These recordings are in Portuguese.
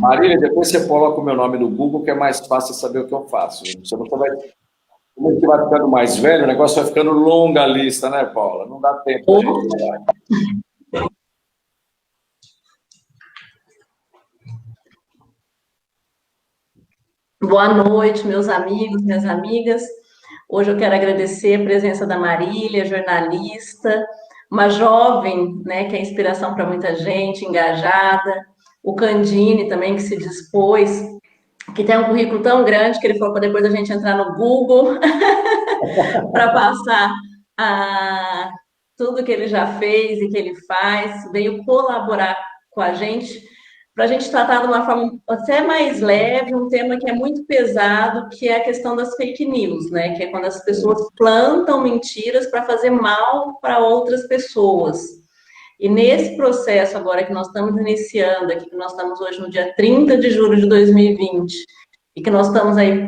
Marília, depois você coloca o meu nome no Google, que é mais fácil saber o que eu faço. Como a gente vai ficando mais velho, o negócio vai ficando longa a lista, né, Paula? Não dá tempo da gente falar. Boa noite, meus amigos, minhas amigas. Hoje eu quero agradecer a presença da Marília, jornalista, uma jovem, né, que é inspiração para muita gente, engajada. O Candini também, que se dispôs, que tem um currículo tão grande que ele falou para depois a gente entrar no Google para passar a, tudo que ele já fez e que ele faz, veio colaborar com a gente, para a gente tratar de uma forma até mais leve, um tema que é muito pesado, que é a questão das fake news, né? Que é quando as pessoas plantam mentiras para fazer mal para outras pessoas. E nesse processo agora que nós estamos iniciando, aqui que nós estamos hoje no dia 30 de julho de 2020, e que nós estamos aí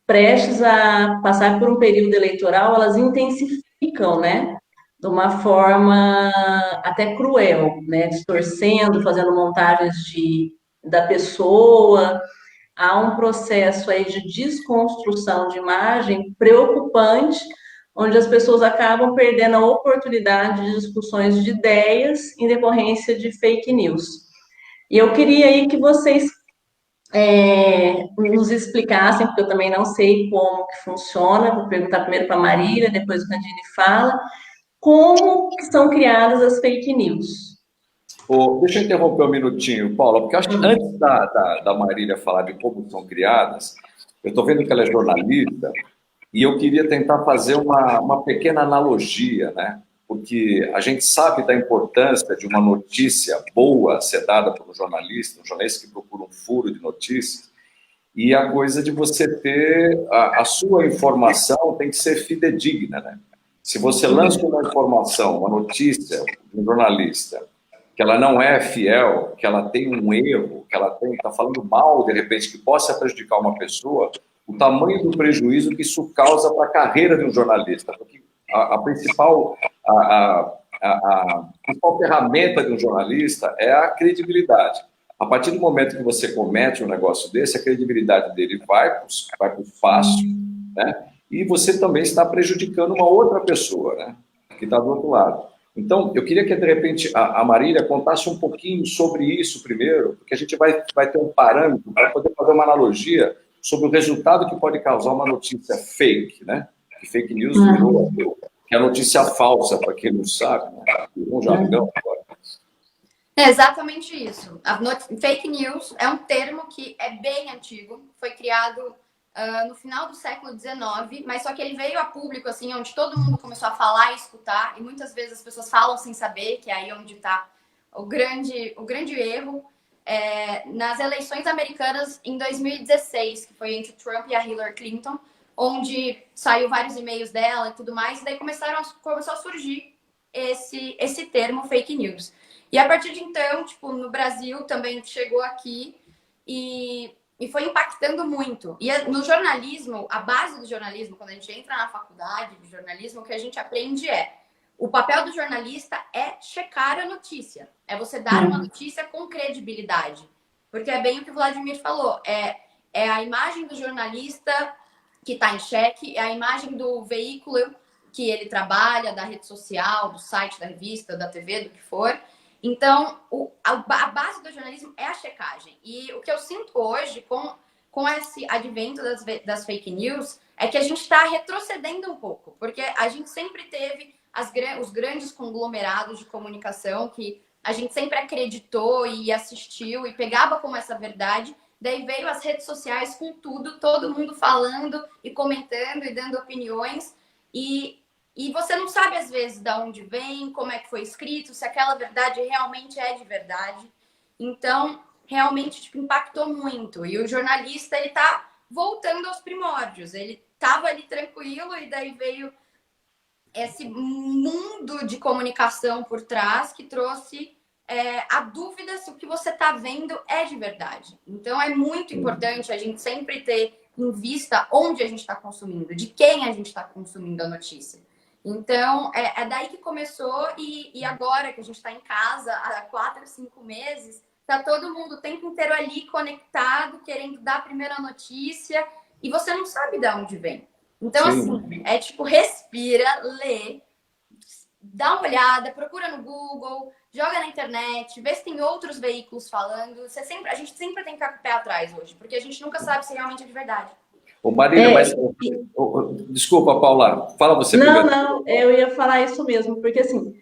prestes a passar por um período eleitoral, elas intensificam, né? De uma forma até cruel, né? Distorcendo, fazendo montagens da pessoa. Há um processo aí de desconstrução de imagem preocupante, onde as pessoas acabam perdendo a oportunidade de discussões de ideias em decorrência de fake news. E eu queria aí que vocês nos explicassem, porque eu também não sei como que funciona, vou perguntar primeiro para a Marília, depois o Candini fala, como que são criadas as fake news? Deixa eu interromper um minutinho, Paula, porque eu acho que antes da Marília falar de como são criadas, eu estou vendo que ela é jornalista e eu queria tentar fazer uma pequena analogia, né? Porque a gente sabe da importância de uma notícia boa ser dada por um jornalista que procura um furo de notícias, e a coisa de você ter a sua informação tem que ser fidedigna, né? Se você lança uma informação, uma notícia de um jornalista, que ela não é fiel, que ela tem um erro, que ela está falando mal, de repente, que possa prejudicar uma pessoa, o tamanho do prejuízo que isso causa para a carreira de um jornalista. Porque a principal ferramenta de um jornalista é a credibilidade. A partir do momento que você comete um negócio desse, a credibilidade dele vai para o fácil, né? E você também está prejudicando uma outra pessoa, né? Que está do outro lado. Então, eu queria que, de repente, a Marília contasse um pouquinho sobre isso primeiro, porque a gente vai ter um parâmetro para poder fazer uma analogia sobre o resultado que pode causar uma notícia fake, né? Que fake news virou, que é a notícia falsa, para quem não sabe, né? Um jargão agora. É exatamente isso. Fake news é um termo que é bem antigo, foi criado no final do século XIX, mas só que ele veio a público, assim, onde todo mundo começou a falar e escutar, e muitas vezes as pessoas falam sem saber, que é aí onde está o grande erro. Nas eleições americanas em 2016, que foi entre Trump e a Hillary Clinton, onde saiu vários e-mails dela e tudo mais, e daí começou a surgir esse termo fake news. E a partir de então, tipo, no Brasil também chegou aqui e foi impactando muito. E no jornalismo, a base do jornalismo, quando a gente entra na faculdade de jornalismo, o que a gente aprende o papel do jornalista é checar a notícia. É você dar uma notícia com credibilidade. Porque é bem o que o Vladimir falou. É a imagem do jornalista que está em xeque, é a imagem do veículo que ele trabalha, da rede social, do site, da revista, da TV, do que for. Então, a base do jornalismo é a checagem. E o que eu sinto hoje, com esse advento das fake news, é que a gente está retrocedendo um pouco. Porque a gente sempre teve os grandes conglomerados de comunicação que a gente sempre acreditou e assistiu e pegava como essa verdade. Daí veio as redes sociais com tudo, todo mundo falando e comentando e dando opiniões. E você não sabe, às vezes, de onde vem, como é que foi escrito, se aquela verdade realmente é de verdade. Então, realmente, tipo, impactou muito. E o jornalista, ele tá voltando aos primórdios. Ele tava ali tranquilo e daí veio esse mundo de comunicação por trás que trouxe a dúvida se o que você tá vendo é de verdade. Então, é muito importante a gente sempre ter em vista onde a gente está consumindo, de quem a gente está consumindo a notícia. Então, é daí que começou e agora que a gente está em casa há 4, 5 meses, tá todo mundo o tempo inteiro ali conectado, querendo dar a primeira notícia, e você não sabe de onde vem. Então, assim, é tipo, respira, lê, dá uma olhada, procura no Google, joga na internet, vê se tem outros veículos falando. A gente sempre tem que ficar com o pé atrás hoje, porque a gente nunca sabe se realmente é de verdade. Ô, Marília, mas... Desculpa, Paula, fala você primeiro. Não, eu ia falar isso mesmo, porque assim,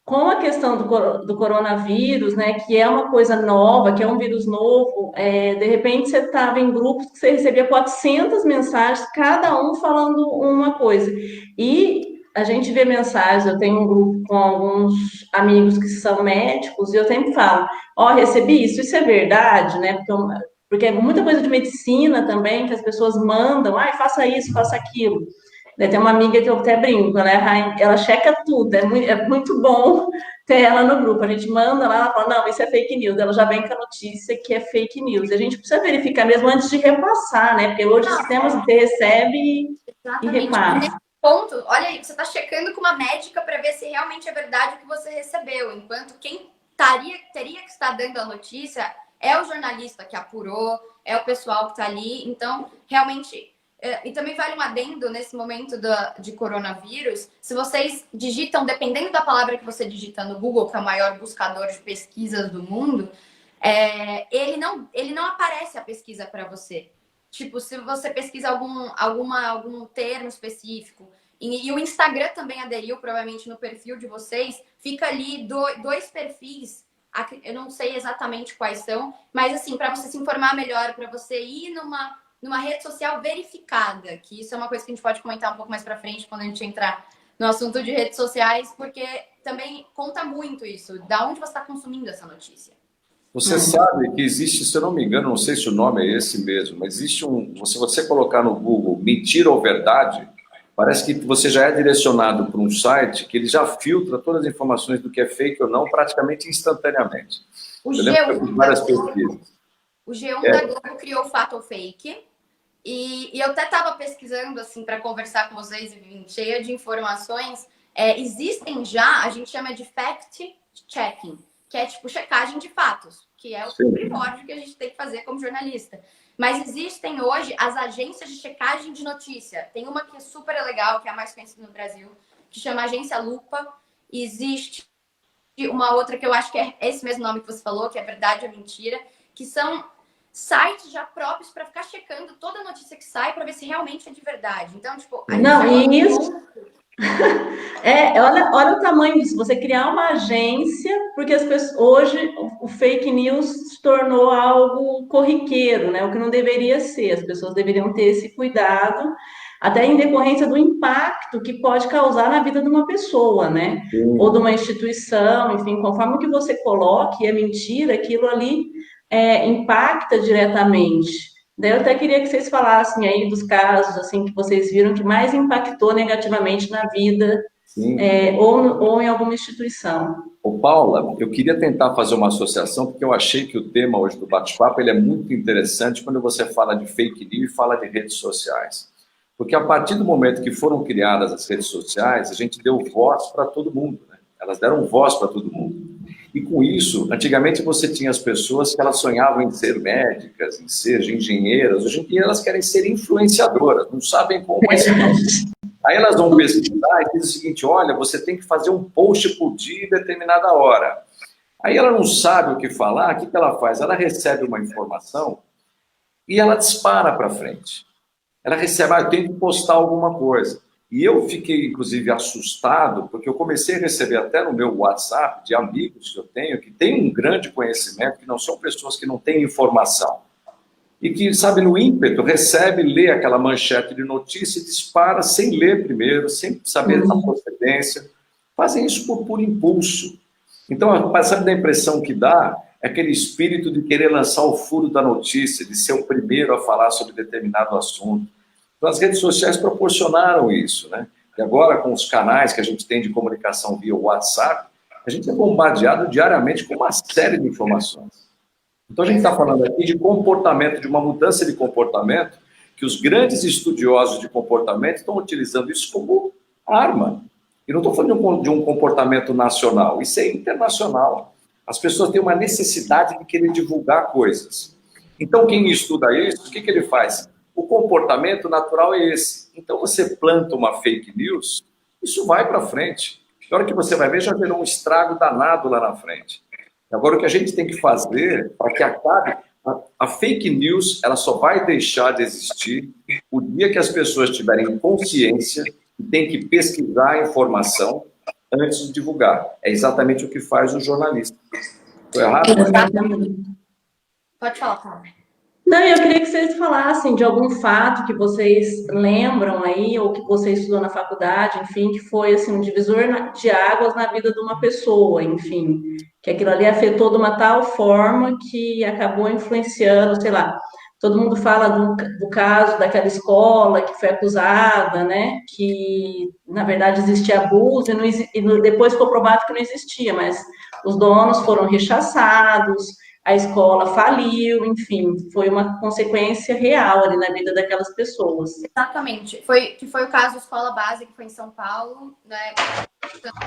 com a questão do coronavírus, né, que é uma coisa nova, que é um vírus novo, de repente você estava em grupos que você recebia 400 mensagens, cada um falando uma coisa. E a gente vê mensagens, eu tenho um grupo com alguns amigos que são médicos, e eu sempre falo, recebi isso é verdade, né, porque é muita coisa de medicina também, que as pessoas mandam, faça isso, faça aquilo. Tem uma amiga que eu até brinco, né? Ela checa tudo, é muito bom ter ela no grupo. A gente manda lá, ela fala, não, isso é fake news. Ela já vem com a notícia que é fake news. E a gente precisa verificar mesmo antes de repassar, né? Porque hoje os sistemas você recebe e repassa. Nesse ponto, olha aí, você está checando com uma médica para ver se realmente é verdade o que você recebeu, enquanto quem teria que estar dando a notícia é o jornalista que apurou, é o pessoal que está ali. Então, realmente... E também vale um adendo nesse momento de coronavírus. Se vocês digitam, dependendo da palavra que você digita no Google, que é o maior buscador de pesquisas do mundo, ele não aparece a pesquisa para você. Tipo, se você pesquisa algum termo específico, e o Instagram também aderiu, provavelmente, no perfil de vocês, fica ali dois perfis. Eu não sei exatamente quais são, mas assim, para você se informar melhor, para você ir numa rede social verificada, que isso é uma coisa que a gente pode comentar um pouco mais para frente quando a gente entrar no assunto de redes sociais, porque também conta muito isso, da onde você está consumindo essa notícia. Você sabe que existe, se eu não me engano, não sei se o nome é esse mesmo, mas existe se você colocar no Google mentira ou verdade, parece que você já é direcionado para um site que ele já filtra todas as informações do que é fake ou não praticamente instantaneamente. O G1 da Globo criou o Fato ou Fake. E eu até estava pesquisando assim para conversar com vocês e vim cheia de informações. Existem já, a gente chama de fact-checking, que é tipo checagem de fatos, que é o primórdio que a gente tem que fazer como jornalista. Mas existem hoje as agências de checagem de notícia. Tem uma que é super legal, que é a mais conhecida no Brasil, que chama Agência Lupa. Existe uma outra que eu acho que é esse mesmo nome que você falou, que é Verdade ou Mentira, que são sites já próprios para ficar checando toda notícia que sai para ver se realmente é de verdade. Então, tipo... olha o tamanho disso. Você criar uma agência, porque as pessoas, hoje o fake news se tornou algo corriqueiro, né? O que não deveria ser. As pessoas deveriam ter esse cuidado, até em decorrência do impacto que pode causar na vida de uma pessoa, né? Ou de uma instituição, enfim, conforme o que você coloque é mentira, aquilo ali impacta diretamente. Daí eu até queria que vocês falassem aí dos casos assim que vocês viram que mais impactou negativamente na vida ou em alguma instituição. Ô, Paula, eu queria tentar fazer uma associação, porque eu achei que o tema hoje do bate-papo ele é muito interessante quando você fala de fake news e fala de redes sociais. Porque a partir do momento que foram criadas as redes sociais, a gente deu voz para todo mundo, né? Elas deram voz para todo mundo. E com isso, antigamente você tinha as pessoas que elas sonhavam em ser médicas, em ser engenheiras. Hoje em dia elas querem ser influenciadoras, não sabem como é isso. Aí elas vão pesquisar e dizem o seguinte, olha, você tem que fazer um post por dia em determinada hora. Aí ela não sabe o que falar, o que ela faz? Ela recebe uma informação e ela dispara para frente. Ela recebe, eu tenho que postar alguma coisa. E eu fiquei, inclusive, assustado, porque eu comecei a receber até no meu WhatsApp de amigos que eu tenho, que têm um grande conhecimento, que não são pessoas que não têm informação. E que, sabe, no ímpeto, recebe, lê aquela manchete de notícia e dispara sem ler primeiro, sem saber a procedência. Fazem isso por impulso. Então, sabe da impressão que dá? É aquele espírito de querer lançar o furo da notícia, de ser o primeiro a falar sobre determinado assunto. Então, as redes sociais proporcionaram isso, né? E agora, com os canais que a gente tem de comunicação via WhatsApp, a gente é bombardeado diariamente com uma série de informações. Então, a gente está falando aqui de comportamento, de uma mudança de comportamento, que os grandes estudiosos de comportamento estão utilizando isso como arma. E não estou falando de um comportamento nacional, isso é internacional. as pessoas têm uma necessidade de querer divulgar coisas. Então, quem estuda isso, o que ele faz? O comportamento natural é esse. Então, você planta uma fake news, isso vai para frente. Na hora que você vai ver, já gerou um estrago danado lá na frente. Agora, o que a gente tem que fazer para que acabe... A fake news, ela só vai deixar de existir o dia que as pessoas tiverem consciência e tem que pesquisar a informação antes de divulgar. É exatamente o que faz o jornalista. Foi errado? Exatamente. Pode falar, Paulo. Não, eu queria que vocês falassem de algum fato que vocês lembram aí, ou que você estudou na faculdade, enfim, que foi assim, um divisor de águas na vida de uma pessoa, enfim, que aquilo ali afetou de uma tal forma que acabou influenciando, sei lá. Todo mundo fala do caso daquela escola que foi acusada, né? Que na verdade existia abuso depois ficou provado que não existia, mas os donos foram rechaçados, a escola faliu, enfim, foi uma consequência real ali na vida daquelas pessoas. Exatamente. Foi o caso da Escola Base, que foi em São Paulo, né,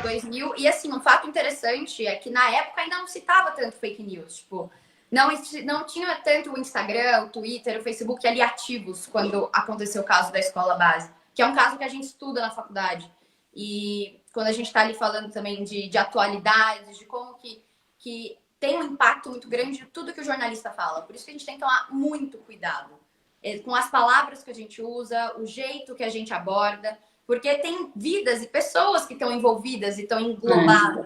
2000. E, assim, um fato interessante é que, na época, ainda não citava tanto fake news. Tipo, não tinha tanto o Instagram, o Twitter, o Facebook ali ativos quando aconteceu o caso da Escola Base, que é um caso que a gente estuda na faculdade. E quando a gente está ali falando também de atualidades, de como que tem um impacto muito grande de tudo que o jornalista fala. Por isso que a gente tem que tomar muito cuidado com as palavras que a gente usa, o jeito que a gente aborda, porque tem vidas e pessoas que estão envolvidas e estão englobadas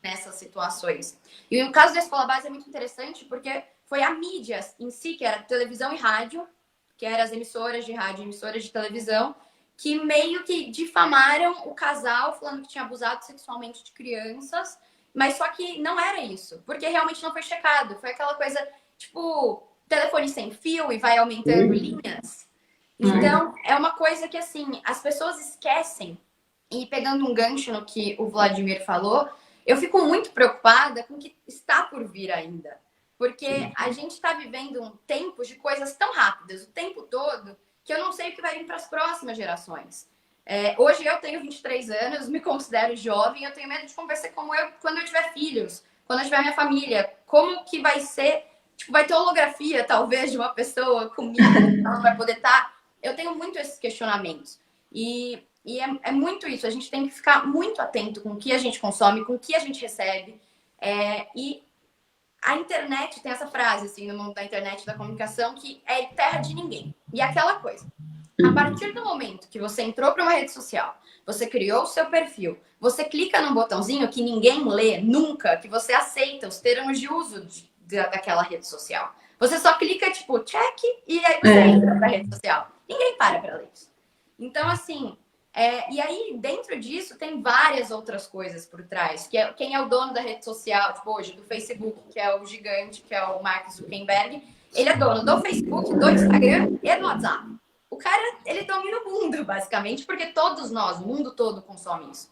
nessas situações. E o caso da Escola Base é muito interessante porque foi a mídia em si, que era televisão e rádio, que eram as emissoras de rádio e emissoras de televisão, que meio que difamaram o casal, falando que tinha abusado sexualmente de crianças. Mas só que não era isso, porque realmente não foi checado. Foi aquela coisa, tipo, telefone sem fio e vai aumentando linhas. Então, é uma coisa que, assim, as pessoas esquecem. E pegando um gancho no que o Vladimir falou, eu fico muito preocupada com o que está por vir ainda. Porque a gente está vivendo um tempo de coisas tão rápidas, o tempo todo, que eu não sei o que vai vir para as próximas gerações. Hoje eu tenho 23 anos, me considero jovem, eu tenho medo de conversar como eu quando eu tiver filhos, quando eu tiver minha família. Como que vai ser? Tipo, vai ter holografia, talvez, de uma pessoa comigo, ela vai poder estar. Eu tenho muito esses questionamentos. E é muito isso, a gente tem que ficar muito atento com o que a gente consome, com o que a gente recebe. E a internet tem essa frase, assim, no mundo da internet, da comunicação, que é terra de ninguém. E é aquela coisa. A partir do momento que você entrou para uma rede social, você criou o seu perfil, você clica num botãozinho que ninguém lê nunca, que você aceita os termos de uso daquela rede social. Você só clica, tipo, check, e aí você entra para a rede social. Ninguém para ler isso. Então, assim, e aí, dentro disso, tem várias outras coisas por trás. Que quem é o dono da rede social, tipo, hoje, do Facebook, que é o gigante, que é o Mark Zuckerberg, ele é dono do Facebook, do Instagram e do WhatsApp. O cara, ele domina o mundo, basicamente, porque todos nós, o mundo todo, consome isso.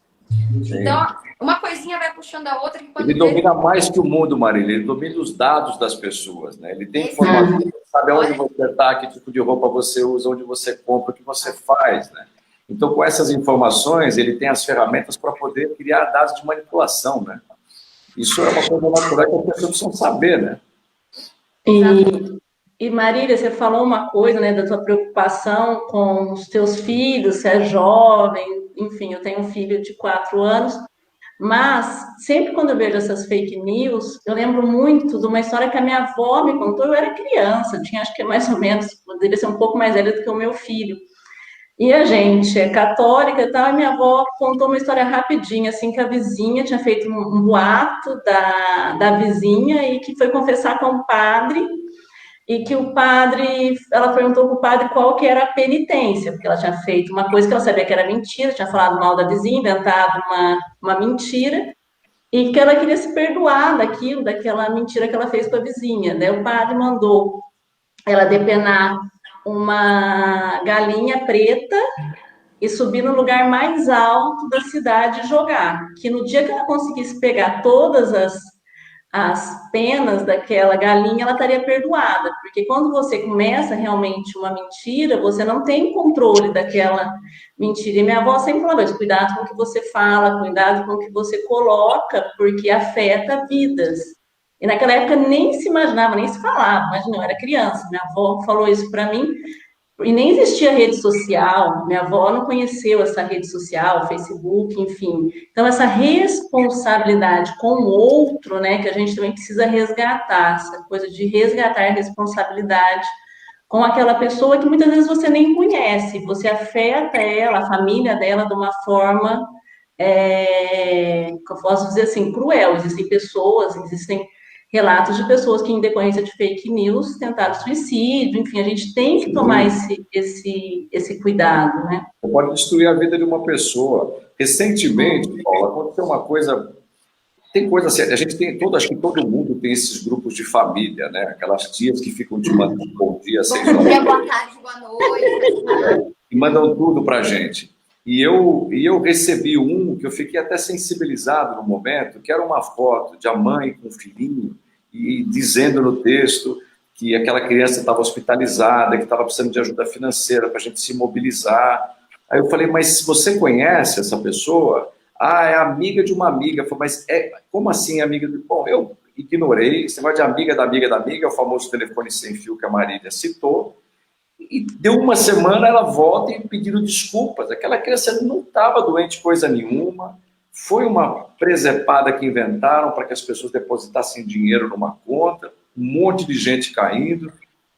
Sim. Então, uma coisinha vai puxando a outra. Que ele domina mais que o mundo, Marília. Ele domina os dados das pessoas, né? Ele tem informação, sabe onde você está, que tipo de roupa você usa, onde você compra, o que você faz, né? Então, com essas informações, ele tem as ferramentas para poder criar dados de manipulação, né? Isso é uma coisa natural que as pessoas precisam saber, né? E Marília, você falou uma coisa, né, da tua preocupação com os teus filhos, você é jovem, enfim, eu tenho um filho de 4 anos, mas sempre quando eu vejo essas fake news, eu lembro muito de uma história que a minha avó me contou. Eu era criança, tinha acho que mais ou menos, poderia ser um pouco mais velha do que o meu filho. E a gente é católica e tal, e minha avó contou uma história rapidinha, assim, que a vizinha tinha feito um boato da vizinha e que foi confessar com o padre. E que o padre, ela perguntou para o padre qual que era a penitência, porque ela tinha feito uma coisa que ela sabia que era mentira, tinha falado mal da vizinha, inventado uma mentira, e que ela queria se perdoar daquela mentira que ela fez para a vizinha. Daí o padre mandou ela depenar uma galinha preta e subir no lugar mais alto da cidade e jogar, que no dia que ela conseguisse pegar todas as penas daquela galinha, ela estaria perdoada, porque quando você começa realmente uma mentira, você não tem controle daquela mentira. E minha avó sempre falava isso: cuidado com o que você fala, cuidado com o que você coloca, porque afeta vidas. E naquela época nem se imaginava, nem se falava. Imagina, eu era criança, minha avó falou isso para mim, e nem existia rede social, minha avó não conheceu essa rede social, Facebook, enfim. Então, essa responsabilidade com o outro, né, que a gente também precisa resgatar, essa coisa de resgatar a responsabilidade com aquela pessoa que muitas vezes você nem conhece, você afeta ela, a família dela, de uma forma, que eu posso dizer assim, cruel. Existem pessoas, existem relatos de pessoas que, em decorrência de fake news, tentaram suicídio, enfim, a gente tem que tomar esse cuidado, né? Pode destruir a vida de uma pessoa. Recentemente, Paula, aconteceu uma coisa. Tem coisa assim, a gente tem acho que todo mundo tem esses grupos de família, né? Aquelas tias que ficam te mandando bom dia, 6 horas. Bom dia, boa tarde, boa noite. E mandam tudo pra gente. E eu recebi um que eu fiquei até sensibilizado no momento, que era uma foto de a mãe com o filhinho e dizendo no texto que aquela criança estava hospitalizada, que estava precisando de ajuda financeira para a gente se mobilizar. Aí eu falei, mas se você conhece essa pessoa? Ah, é amiga de uma amiga. Eu falei, mas como assim amiga? Bom, eu ignorei. Esse negócio de amiga da amiga da amiga, é o famoso telefone sem fio que a Marília citou. E deu uma semana, ela volta e pedindo desculpas. Aquela criança não estava doente coisa nenhuma. Foi uma presepada que inventaram para que as pessoas depositassem dinheiro numa conta. Um monte de gente caindo.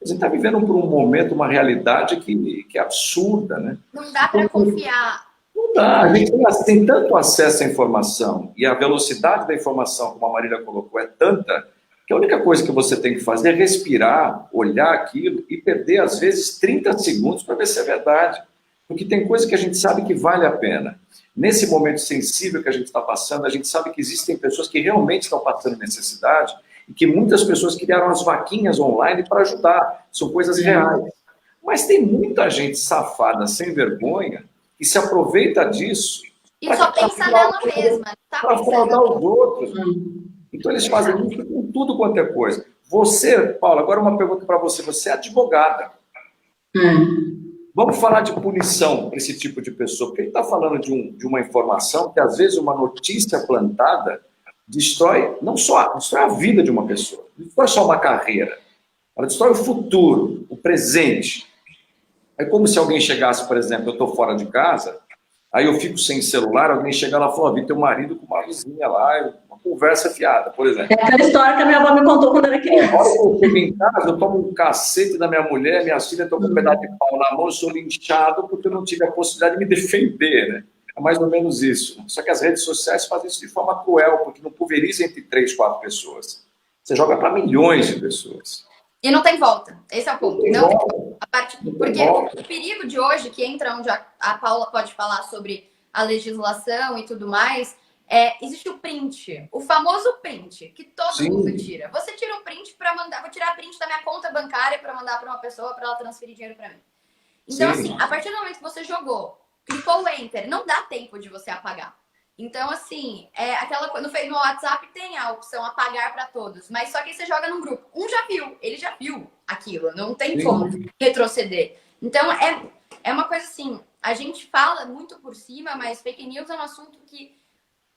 A gente está vivendo por um momento, uma realidade que é absurda, né? Não dá para confiar. Não dá. A gente tem tanto acesso à informação e a velocidade da informação, como a Marília colocou, é tanta que a única coisa que você tem que fazer é respirar, olhar aquilo e perder, às vezes, 30 segundos para ver se é verdade. Porque tem coisa que a gente sabe que vale a pena. Nesse momento sensível que a gente está passando, a gente sabe que existem pessoas que realmente estão passando necessidade e que muitas pessoas criaram as vaquinhas online para ajudar. São coisas reais. Mas tem muita gente safada, sem vergonha, que se aproveita disso e só pensa nela mesma. Para fraudar os outros. Então eles fazem isso com tudo quanto é coisa. Você, Paula, agora uma pergunta para você. Você é advogada. Vamos falar de punição para esse tipo de pessoa. Porque ele está falando de uma informação que, às vezes, uma notícia plantada destrói não só destrói a vida de uma pessoa, não destrói só uma carreira. Ela destrói o futuro, o presente. É como se alguém chegasse, por exemplo, eu estou fora de casa, aí eu fico sem celular, alguém chega lá e fala, vi teu marido com uma vizinha lá, uma conversa fiada, por exemplo. É aquela história que a minha avó me contou quando era criança. Na hora que eu chego em casa, eu tomo um cacete da minha mulher, minhas filhas estão com um pedaço de pau na mão, eu sou linchado porque eu não tive a possibilidade de me defender, né? É mais ou menos isso. Só que as redes sociais fazem isso de forma cruel, porque não pulveriza entre 3, 4 pessoas. Você joga para milhões de pessoas. E não tem volta. Esse é o ponto. Não tem volta. Porque o perigo de hoje, que entra onde a Paula pode falar sobre a legislação e tudo mais, existe o print. O famoso print, que todo mundo tira. Você tira um print para mandar, vou tirar print da minha conta bancária para mandar para uma pessoa para ela transferir dinheiro para mim. Então, assim, a partir do momento que você jogou, clicou o enter, não dá tempo de você apagar. Então, assim, no WhatsApp tem a opção apagar para todos, mas só que você joga num grupo. Ele já viu aquilo, não tem como retroceder. Então, é uma coisa assim, a gente fala muito por cima, mas fake news é um assunto que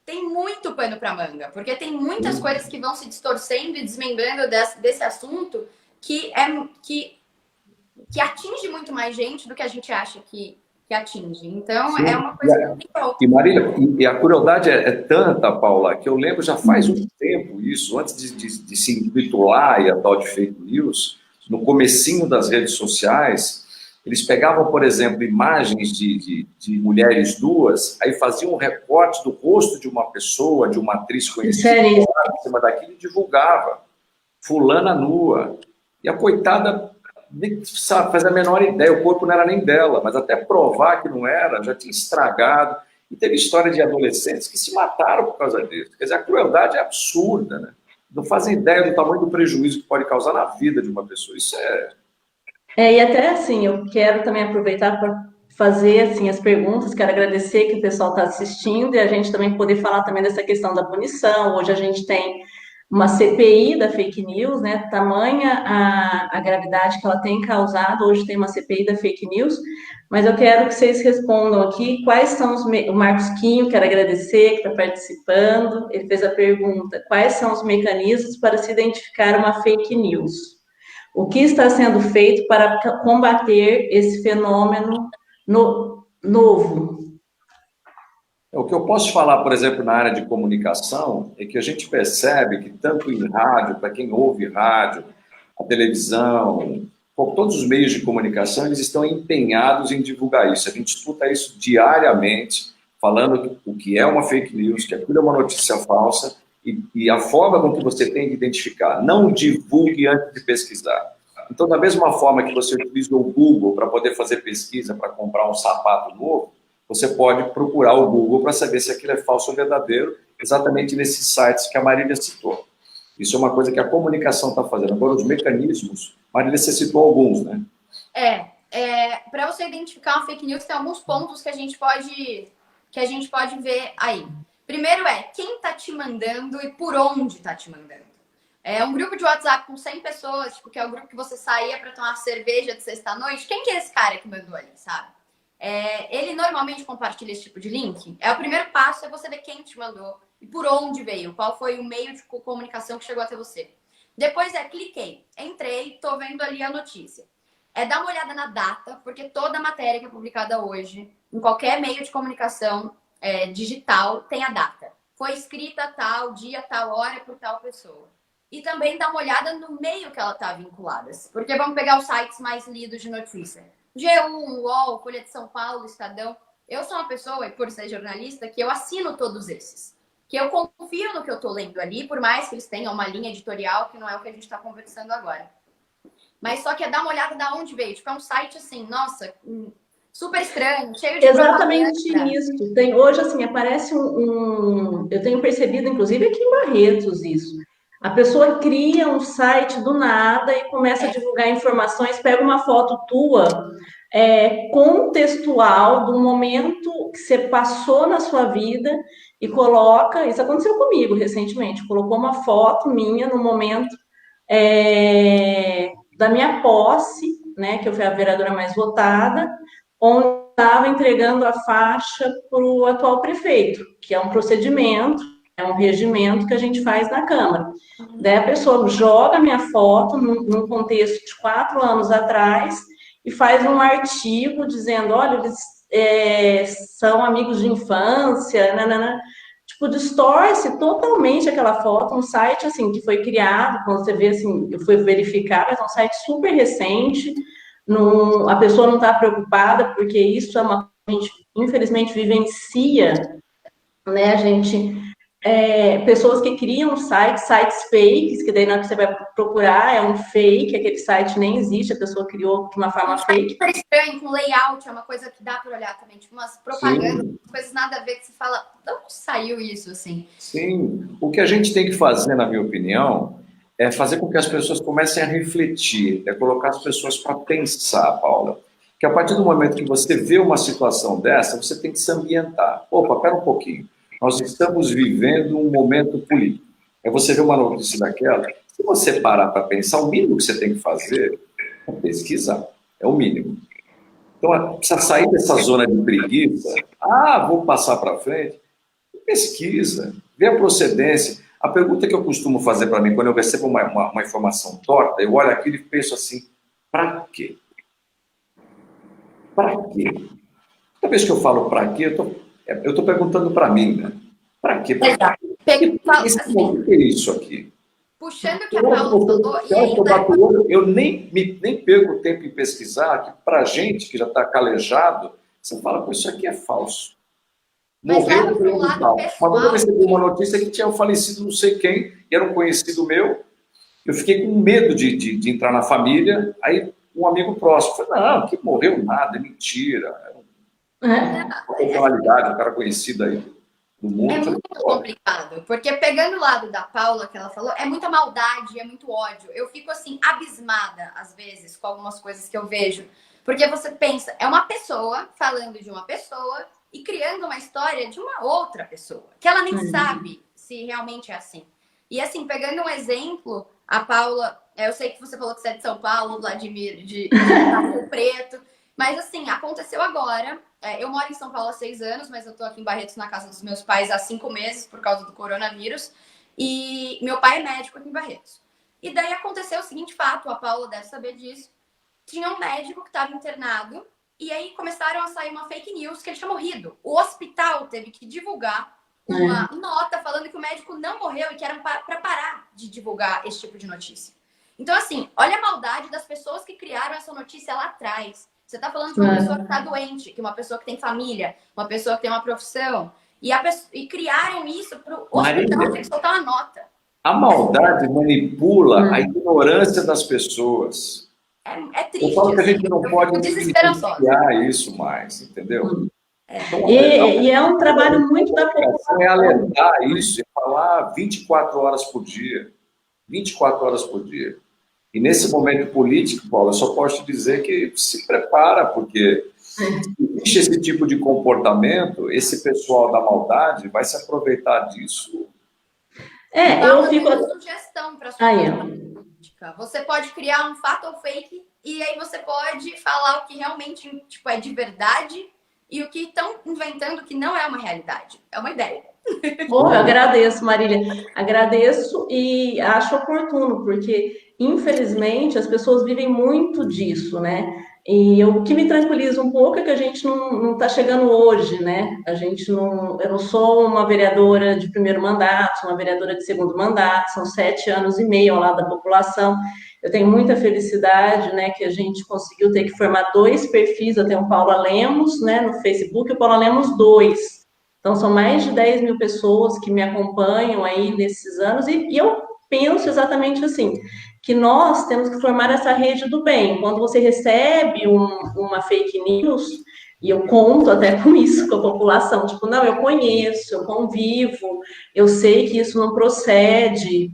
tem muito pano para manga, porque tem muitas coisas que vão se distorcendo e desmembrando desse assunto que atinge muito mais gente do que a gente acha que atinge. Então, é uma coisa que não tem volta. E, Marília, e a crueldade é tanta, Paula, que eu lembro já faz um tempo isso, antes de se intitular e a tal de fake news, no comecinho das redes sociais, eles pegavam, por exemplo, imagens de mulheres nuas, aí faziam um recorte do rosto de uma pessoa, de uma atriz conhecida, em cima daquilo e divulgava. Fulana nua. E a coitada nem faz a menor ideia, o corpo não era nem dela, mas até provar que não era, já tinha estragado. E teve história de adolescentes que se mataram por causa disso. Quer dizer, a crueldade é absurda, né? Não fazem ideia do tamanho do prejuízo que pode causar na vida de uma pessoa. Isso e até assim, eu quero também aproveitar para fazer assim, as perguntas, quero agradecer que o pessoal está assistindo e a gente também poder falar também dessa questão da punição. Hoje a gente tem uma CPI da fake news, né? Tamanha a gravidade que ela tem causado. Hoje tem uma CPI da fake news, mas eu quero que vocês respondam aqui quais são o Marcos Quinho, quero agradecer, que está participando. Ele fez a pergunta: quais são os mecanismos para se identificar uma fake news? O que está sendo feito para combater esse fenômeno novo? O que eu posso falar, por exemplo, na área de comunicação, é que a gente percebe que tanto em rádio, para quem ouve rádio, a televisão, todos os meios de comunicação, eles estão empenhados em divulgar isso. A gente escuta isso diariamente, falando o que é uma fake news, que aquilo é uma notícia falsa, e a forma com que você tem de identificar. Não divulgue antes de pesquisar. Então, da mesma forma que você utiliza o Google para poder fazer pesquisa, para comprar um sapato novo, você pode procurar o Google para saber se aquilo é falso ou verdadeiro, exatamente nesses sites que a Marília citou. Isso é uma coisa que a comunicação está fazendo. Agora, os mecanismos, Marília, você citou alguns, né? Para você identificar uma fake news, tem alguns pontos que a gente pode ver aí. Primeiro quem está te mandando e por onde está te mandando. É um grupo de WhatsApp com 100 pessoas, tipo, que é o grupo que você saía para tomar cerveja de sexta-noite. Quem que é esse cara que mandou ali, sabe? Ele normalmente compartilha esse tipo de link. O primeiro passo é você ver quem te mandou e por onde veio, qual foi o meio de comunicação que chegou até você. Depois cliquei, entrei, tô vendo ali a notícia. Dar uma olhada na data, porque toda matéria que é publicada hoje, em qualquer meio de comunicação digital, tem a data. Foi escrita tal dia, tal hora, por tal pessoa. E também dar uma olhada no meio que ela está vinculada. Porque vamos pegar os sites mais lidos de notícia. G1, UOL, Folha de São Paulo, Estadão. Eu sou uma pessoa, e por ser jornalista, que eu assino todos esses. Que eu confio no que eu estou lendo ali, por mais que eles tenham uma linha editorial, que não é o que a gente está conversando agora. Mas só que dar uma olhada de onde veio. Tipo, é um site assim, nossa, super estranho, cheio de Exatamente isso. Hoje, assim, aparece eu tenho percebido, inclusive, aqui em Barretos, isso. A pessoa cria um site do nada e começa a divulgar informações, pega uma foto tua, contextual do momento que você passou na sua vida e coloca. Isso aconteceu comigo recentemente. Colocou uma foto minha no momento da minha posse, né, que eu fui a vereadora mais votada, onde estava entregando a faixa para o atual prefeito, que é um procedimento, é um regimento que a gente faz na Câmara. Daí a pessoa joga a minha foto num contexto de 4 anos atrás e faz um artigo dizendo, olha, eles são amigos de infância, nanana. Tipo, distorce totalmente aquela foto, um site, assim, que foi criado, quando você vê, assim, eu fui verificar, mas é um site super recente, a pessoa não está preocupada, porque isso é uma coisa que a gente, infelizmente, vivencia, né, a gente... pessoas que criam sites fakes, que daí na hora que você vai procurar é um fake, aquele site nem existe, a pessoa criou de uma forma fake. É estranho, com layout, é uma coisa que dá para olhar também, tipo umas propagandas, coisas nada a ver, que você fala, de onde saiu isso, assim? Sim, o que a gente tem que fazer, na minha opinião, é fazer com que as pessoas comecem a refletir, colocar as pessoas para pensar, Paula. Que a partir do momento que você vê uma situação dessa, você tem que se ambientar. Opa, pera um pouquinho. Nós estamos vivendo um momento político. Aí você vê uma notícia daquela, se você parar para pensar, o mínimo que você tem que fazer é pesquisar. É o mínimo. Então, precisa sair dessa zona de preguiça. Vou passar para frente. Pesquisa, vê a procedência. A pergunta que eu costumo fazer para mim, quando eu recebo uma informação torta, eu olho aquilo e penso assim, para quê? Para quê? Toda vez que eu falo para quê, eu estou perguntando para mim, né? Para quê? O que é isso aqui? Puxando o que a Paula falou... Eu nem perco tempo em pesquisar, que para a gente que já está calejado, você fala, isso aqui é falso. Morreu no hospital. Uma vez eu recebi uma notícia que tinha falecido não sei quem, e era um conhecido meu. Eu fiquei com medo de entrar na família. Aí um amigo próximo falou, não, que morreu nada, é mentira. Uma personalidade, um cara conhecido aí do mundo. É muito complicado, porque pegando o lado da Paula, que ela falou, é muita maldade, é muito ódio. Eu fico assim, abismada, às vezes, com algumas coisas que eu vejo. Porque você pensa, é uma pessoa falando de uma pessoa e criando uma história de uma outra pessoa, que ela nem sabe se realmente é assim. E assim, pegando um exemplo, a Paula, eu sei que você falou que você é de São Paulo, Vladimir, de Rio Preto, mas assim, aconteceu agora. Eu moro em São Paulo há 6 anos, mas eu tô aqui em Barretos, na casa dos meus pais, há 5 meses, por causa do coronavírus. E meu pai é médico aqui em Barretos. E daí aconteceu o seguinte fato, a Paula deve saber disso. Tinha um médico que estava internado, e aí começaram a sair uma fake news que ele tinha morrido. O hospital teve que divulgar uma nota falando que o médico não morreu e que era para parar de divulgar esse tipo de notícia. Então, assim, olha a maldade das pessoas que criaram essa notícia lá atrás. Você está falando de uma pessoa que está doente, que uma pessoa que tem família, uma pessoa que tem uma profissão, e criaram isso para o hospital ter que soltar uma nota. A maldade manipula a ignorância das pessoas. É triste. Eu falo que a gente não pode desesperançosa isso mais, entendeu? Então, e é um trabalho muito da população. É alertar isso, é falar 24 horas por dia. 24 horas por dia. E nesse momento político, Paulo, eu só posso te dizer que se prepara, porque existe esse tipo de comportamento, esse pessoal da maldade vai se aproveitar disso. Eu fico uma sugestão para sua política. Você pode criar um fato ou fake e aí você pode falar o que realmente tipo, é de verdade e o que estão inventando que não é uma realidade. É uma ideia. Eu agradeço, Marília. Agradeço e acho oportuno, porque, infelizmente, as pessoas vivem muito disso, né? E o que me tranquiliza um pouco é que a gente não está chegando hoje, né? Eu não sou uma vereadora de primeiro mandato, sou uma vereadora de segundo mandato, são 7 anos e meio ao lado da população. Eu tenho muita felicidade, né, que a gente conseguiu ter que formar 2 perfis. Eu tenho o Paula Lemos, né, no Facebook, e o Paula Lemos 2. Então, são mais de 10 mil pessoas que me acompanham aí nesses anos, e eu penso exatamente assim, que nós temos que formar essa rede do bem. Quando você recebe uma fake news, e eu conto até com isso com a população, tipo, não, eu conheço, eu convivo, eu sei que isso não procede,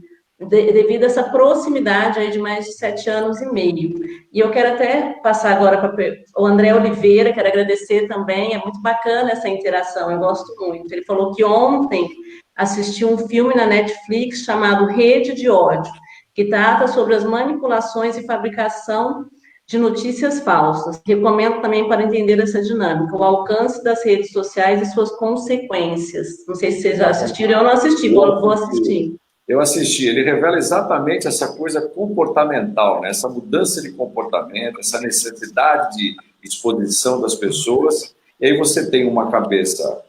devido a essa proximidade aí de mais de 7 anos e meio. E eu quero até passar agora para o André Oliveira, quero agradecer também, é muito bacana essa interação, eu gosto muito. Ele falou que ontem assistiu um filme na Netflix chamado Rede de Ódio, que trata sobre as manipulações e fabricação de notícias falsas. Recomendo também para entender essa dinâmica, o alcance das redes sociais e suas consequências. Não sei se vocês já assistiram, eu não assisti, vou assistir. Eu assisti, ele revela exatamente essa coisa comportamental, né? Essa mudança de comportamento, essa necessidade de exposição das pessoas, e aí você tem uma cabeça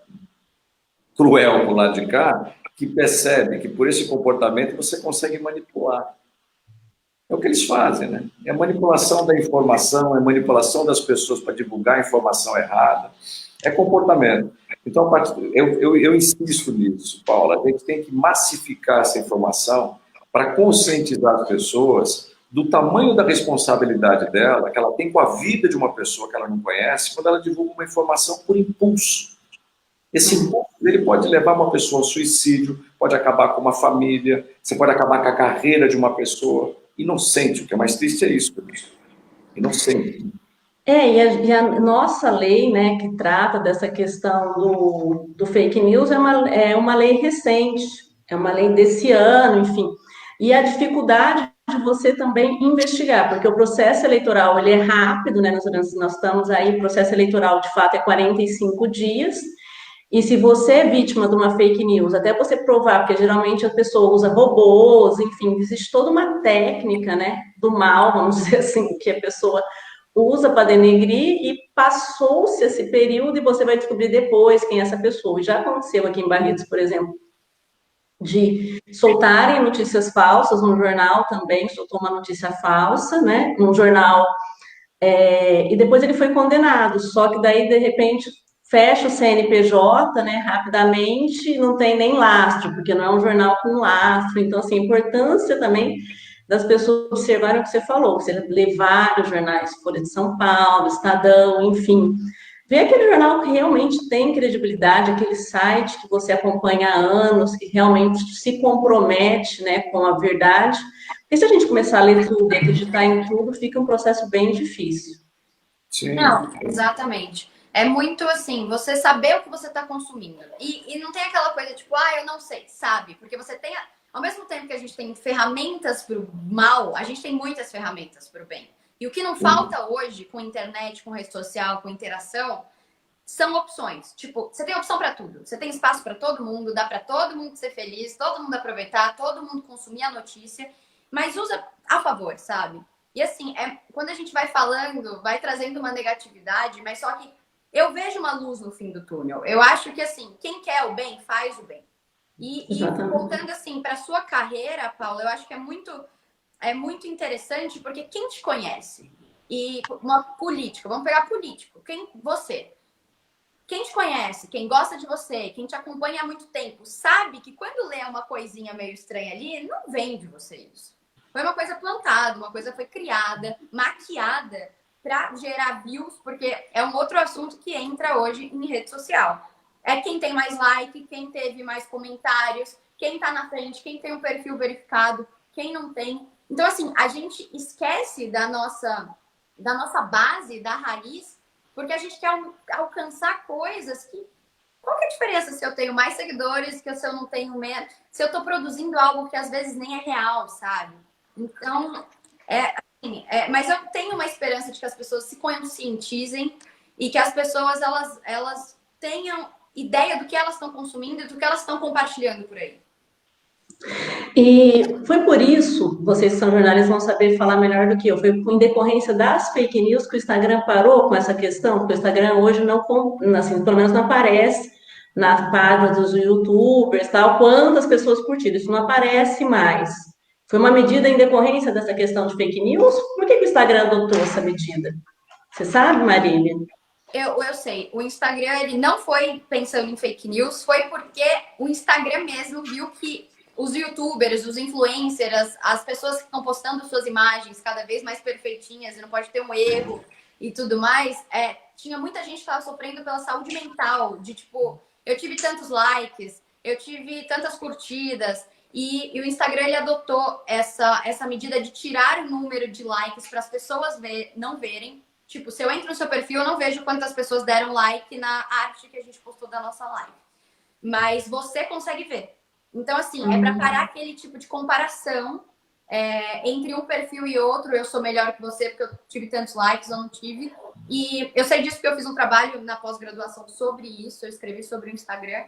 cruel do lado de cá, que percebe que por esse comportamento você consegue manipular. É o que eles fazem, né? É a manipulação da informação, é a manipulação das pessoas para divulgar a informação errada, é comportamento. Então, eu insisto nisso, Paula, a gente tem que massificar essa informação para conscientizar as pessoas do tamanho da responsabilidade dela, que ela tem com a vida de uma pessoa que ela não conhece, quando ela divulga uma informação por impulso. Esse impulso ele pode levar uma pessoa ao suicídio, pode acabar com uma família, você pode acabar com a carreira de uma pessoa inocente. O que é mais triste é isso, inocente. E a nossa lei, né, que trata dessa questão do fake news é uma lei recente, é uma lei desse ano, enfim. E a dificuldade de você também investigar, porque o processo eleitoral ele é rápido, né? Nós estamos aí, o processo eleitoral de fato é 45 dias, e se você é vítima de uma fake news, até você provar, porque geralmente a pessoa usa robôs, enfim, existe toda uma técnica, né, do mal, vamos dizer assim, que a pessoa usa para denegrir, e passou-se esse período e você vai descobrir depois quem é essa pessoa. E já aconteceu aqui em Barretos, por exemplo, de soltarem notícias falsas no jornal também, soltou uma notícia falsa, né, no jornal, e depois ele foi condenado, só que daí, de repente, fecha o CNPJ, né, rapidamente, não tem nem lastro, porque não é um jornal com lastro. Então, assim, a importância também das pessoas observarem o que você falou, você levar os jornais, Folha de São Paulo, Estadão, enfim, ver aquele jornal que realmente tem credibilidade, aquele site que você acompanha há anos, que realmente se compromete, né, com a verdade, porque se a gente começar a ler tudo, acreditar em tudo, fica um processo bem difícil. Sim. Não, exatamente. É muito assim, você saber o que você está consumindo. E não tem aquela coisa tipo, eu não sei, sabe? Porque você tem ao mesmo tempo que a gente tem ferramentas para o mal, a gente tem muitas ferramentas para o bem. E o que não falta hoje, com internet, com rede social, com interação, são opções. Tipo, você tem opção para tudo. Você tem espaço para todo mundo, dá para todo mundo ser feliz, todo mundo aproveitar, todo mundo consumir a notícia, mas usa a favor, sabe? E assim, quando a gente vai falando, vai trazendo uma negatividade, mas só que eu vejo uma luz no fim do túnel. Eu acho que assim, quem quer o bem, faz o bem. E voltando assim para sua carreira, Paula, eu acho que é muito interessante porque quem te conhece e uma política, vamos pegar político, quem te conhece, quem gosta de você, quem te acompanha há muito tempo, sabe que quando lê uma coisinha meio estranha ali, não vem de você isso. Foi uma coisa plantada, uma coisa foi criada, maquiada para gerar views, porque é um outro assunto que entra hoje em rede social. É quem tem mais like, quem teve mais comentários, quem tá na frente, quem tem um perfil verificado, quem não tem. Então, assim, a gente esquece da nossa base, da raiz, porque a gente quer alcançar coisas que... Qual que é a diferença se eu tenho mais seguidores que se eu não tenho menos? Se eu tô produzindo algo que às vezes nem é real, sabe? Então, mas eu tenho uma esperança de que as pessoas se conscientizem e que as pessoas, elas tenham ideia do que elas estão consumindo e do que elas estão compartilhando por aí. E foi por isso, vocês que são jornalistas vão saber falar melhor do que eu, foi em decorrência das fake news que o Instagram parou com essa questão, porque o Instagram hoje não, assim, pelo menos não aparece nas páginas dos YouTubers, tal, quantas pessoas curtiram, isso não aparece mais. Foi uma medida em decorrência dessa questão de fake news? Por que o Instagram adotou essa medida? Você sabe, Marília? Eu sei, o Instagram ele não foi pensando em fake news, foi porque o Instagram mesmo viu que os YouTubers, os influencers, as pessoas que estão postando suas imagens cada vez mais perfeitinhas e não pode ter um erro e tudo mais, tinha muita gente que estava sofrendo pela saúde mental, de tipo, eu tive tantos likes, eu tive tantas curtidas, e o Instagram ele adotou essa medida de tirar o número de likes para as pessoas não verem. Tipo, se eu entro no seu perfil, eu não vejo quantas pessoas deram like na arte que a gente postou da nossa live. Mas você consegue ver. Então, assim, é para parar aquele tipo de comparação entre um perfil e outro. Eu sou melhor que você porque eu tive tantos likes, eu não tive. E eu sei disso porque eu fiz um trabalho na pós-graduação sobre isso. Eu escrevi sobre o Instagram.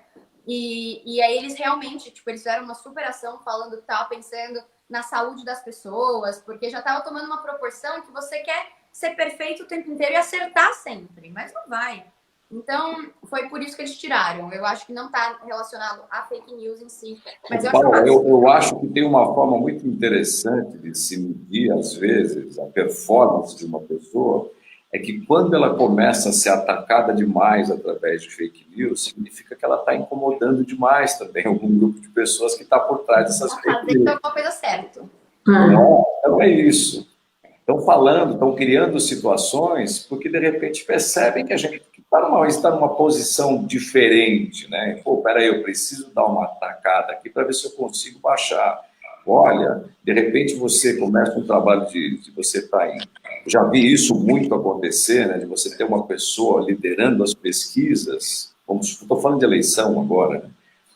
E aí eles realmente, tipo, eles fizeram uma superação falando que estava pensando na saúde das pessoas, porque já estava tomando uma proporção que você quer ser perfeito o tempo inteiro e acertar sempre, mas não vai. Então, foi por isso que eles tiraram. Eu acho que não está relacionado a fake news em si. Mas eu acho que tem uma forma muito interessante de se medir, às vezes, a performance de uma pessoa, é que quando ela começa a ser atacada demais através de fake news, significa que ela está incomodando demais também algum grupo de pessoas que está por trás dessas fake news. Está alguma coisa certa. Não é isso. Estão criando situações porque, de repente, percebem que a gente está numa posição diferente, né? Pô, peraí, eu preciso dar uma atacada aqui para ver se eu consigo baixar. Olha, de repente você começa um trabalho de você estar em... Já vi isso muito acontecer, né? De você ter uma pessoa liderando as pesquisas, estou falando de eleição agora, né?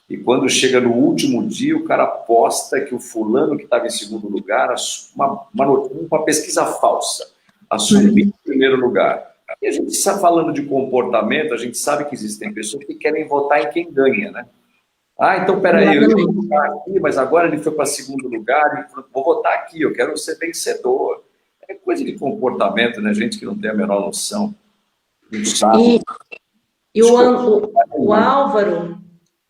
E quando chega no último dia, o cara posta que o fulano que estava em segundo lugar, uma pesquisa falsa, assumiu em primeiro lugar. E a gente está falando de comportamento, a gente sabe que existem pessoas que querem votar em quem ganha, né? Ah, então peraí, eu ia votar aqui, mas agora ele foi para segundo lugar, e vou votar aqui, eu quero ser vencedor. É coisa de comportamento, né? Gente que não tem a menor noção. Não sabe. E o Álvaro...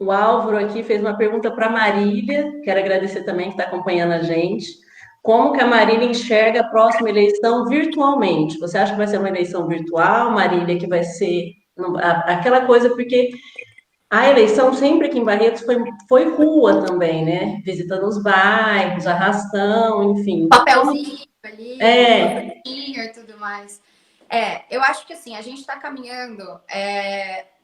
O Álvaro aqui fez uma pergunta para a Marília, quero agradecer também que está acompanhando a gente. Como que a Marília enxerga a próxima eleição virtualmente? Você acha que vai ser uma eleição virtual, Marília, que vai ser aquela coisa, porque a eleição sempre aqui em Barretos foi rua também, né? Visitando os bairros, arrastão, enfim. Papelzinho ali, e tudo mais. Eu acho que assim, a gente está caminhando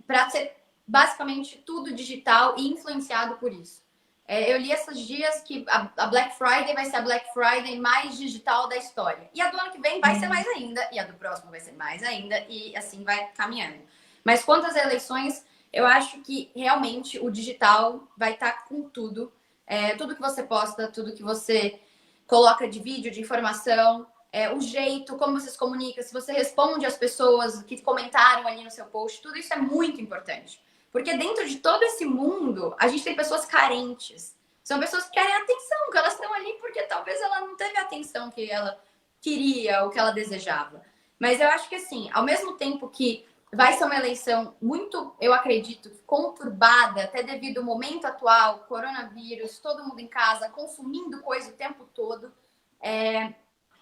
para ser basicamente tudo digital e influenciado por isso. Eu li esses dias que a Black Friday vai ser a Black Friday mais digital da história. E a do ano que vem vai ser mais ainda, e a do próximo vai ser mais ainda, e assim vai caminhando. Mas quanto às eleições, eu acho que realmente o digital vai estar com tudo. tudo que você posta, tudo que você coloca de vídeo, de informação, o jeito, como você se comunica, se você responde às pessoas que comentaram ali no seu post, tudo isso é muito importante. Porque dentro de todo esse mundo, a gente tem pessoas carentes. São pessoas que querem atenção, que elas estão ali porque talvez ela não teve a atenção que ela queria ou que ela desejava. Mas eu acho que, assim, ao mesmo tempo que vai ser uma eleição muito, eu acredito, conturbada, até devido ao momento atual, coronavírus, todo mundo em casa, consumindo coisa o tempo todo,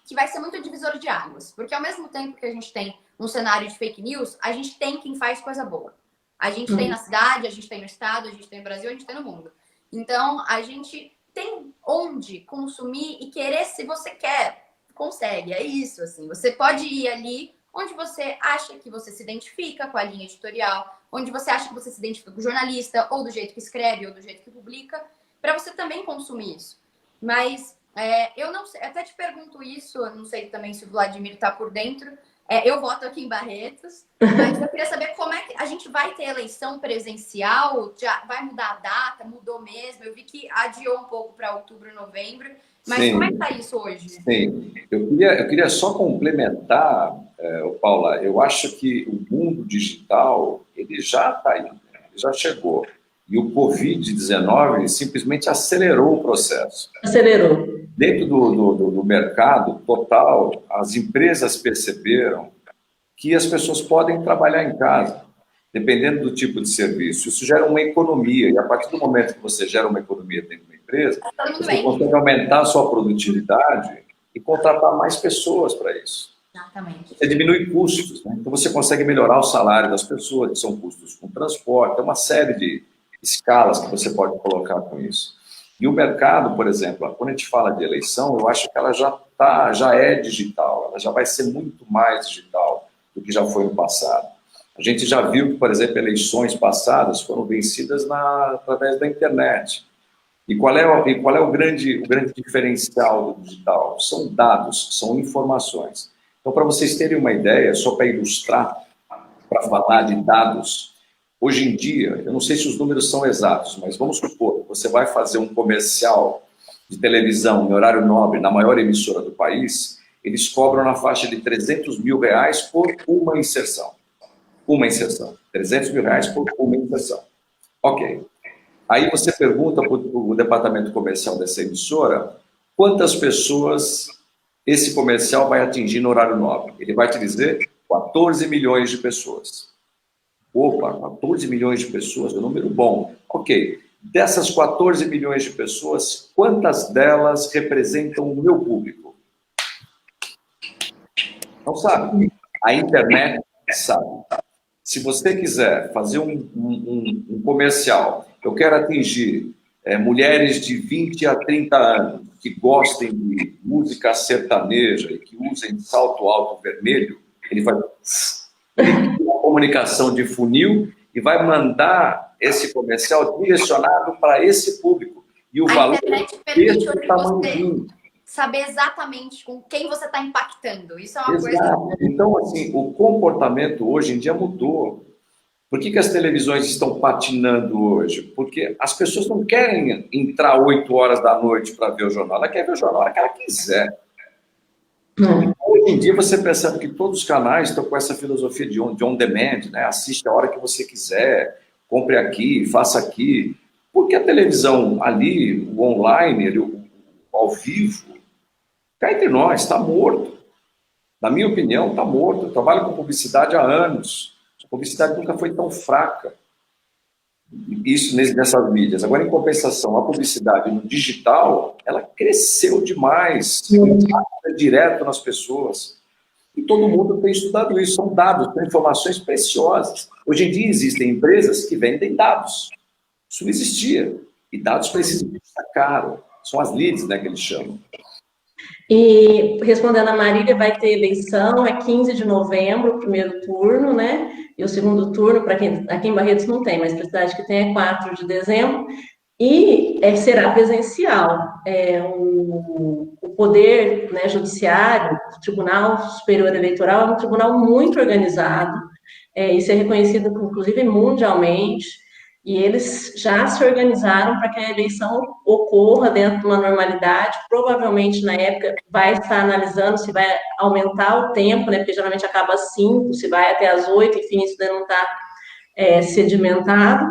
que vai ser muito divisor de águas. Porque ao mesmo tempo que a gente tem um cenário de fake news, a gente tem quem faz coisa boa. A gente tem na cidade, a gente tem no estado, a gente tem no Brasil, a gente tem no mundo. Então, a gente tem onde consumir e querer, se você quer, consegue. É isso, assim. Você pode ir ali onde você acha que você se identifica com a linha editorial, onde você acha que você se identifica com o jornalista, ou do jeito que escreve, ou do jeito que publica, para você também consumir isso. Mas eu não sei, até te pergunto isso, eu não sei também se o Vladimir está por dentro. Eu voto aqui em Barretos, mas eu queria saber como é que a gente vai ter eleição presencial, já vai mudar a data, mudou mesmo. Eu vi que adiou um pouco para outubro, novembro, mas sim, como é que está isso hoje? Sim, eu queria só complementar, Paula, eu acho que o mundo digital, ele já está aí, ele já chegou. E o Covid-19 simplesmente acelerou o processo. Acelerou. Dentro do mercado total, as empresas perceberam que as pessoas podem trabalhar em casa, dependendo do tipo de serviço. Isso gera uma economia, e a partir do momento que você gera uma economia dentro da empresa, você consegue aumentar a sua produtividade e contratar mais pessoas para isso. Exatamente. Você diminui custos, né? Então você consegue melhorar o salário das pessoas, que são custos com transporte, é uma série de escalas que você pode colocar com isso. E o mercado, por exemplo, quando a gente fala de eleição, eu acho que ela já é digital, ela já vai ser muito mais digital do que já foi no passado. A gente já viu que, por exemplo, eleições passadas foram vencidas através da internet. E qual é o grande diferencial do digital? São dados, são informações. Então, para vocês terem uma ideia, só para ilustrar, para falar de dados, hoje em dia, eu não sei se os números são exatos, mas vamos supor que você vai fazer um comercial de televisão em horário nobre na maior emissora do país, eles cobram na faixa de R$300 mil por uma inserção. Uma inserção. R$300 mil por uma inserção. Ok. Aí você pergunta para o departamento comercial dessa emissora quantas pessoas esse comercial vai atingir no horário nobre. Ele vai te dizer 14 milhões de pessoas. Opa, 14 milhões de pessoas é um número bom. Ok. Dessas 14 milhões de pessoas, quantas delas representam o meu público? Não sabe. A internet sabe. Se você quiser fazer um comercial, eu quero atingir mulheres de 20 a 30 anos que gostem de música sertaneja e que usem salto alto vermelho, ele vai uma comunicação de funil e vai mandar esse comercial direcionado para esse público. E o valor desse tamanho. Saber exatamente com quem você está impactando. Isso é uma coisa... Então, assim, o comportamento hoje em dia mudou. Por que as televisões estão patinando hoje? Porque as pessoas não querem entrar 8 horas da noite para ver o jornal. Ela quer ver o jornal a hora que ela quiser. Hoje em dia você percebe que todos os canais estão com essa filosofia de on demand, né? Assiste a hora que você quiser, compre aqui, faça aqui. Porque a televisão ali, o online, o ao vivo, cá entre nós, está morto. Na minha opinião, está morto. Eu trabalho com publicidade há anos. A publicidade nunca foi tão fraca. Isso nessas mídias. Agora, em compensação, a publicidade no digital, ela cresceu demais. Impacta direto nas pessoas. E todo mundo tem estudado isso. São dados, são informações preciosas. Hoje em dia existem empresas que vendem dados. Isso não existia. E dados precisam estar caros. São as leads, né, que eles chamam. E, respondendo a Marília, vai ter eleição, é 15 de novembro, o primeiro turno, né? E o segundo turno, para quem aqui em Barretos não tem, mas para a cidade que tem é 4 de dezembro. E será presencial. O poder, né, judiciário, o Tribunal Superior Eleitoral, é um tribunal muito organizado. Isso é reconhecido, inclusive, mundialmente. E eles já se organizaram para que a eleição ocorra dentro de uma normalidade. Provavelmente, na época, vai estar analisando se vai aumentar o tempo, né? Porque geralmente acaba às 5, se vai até às 8, enfim, isso ainda não está sedimentado.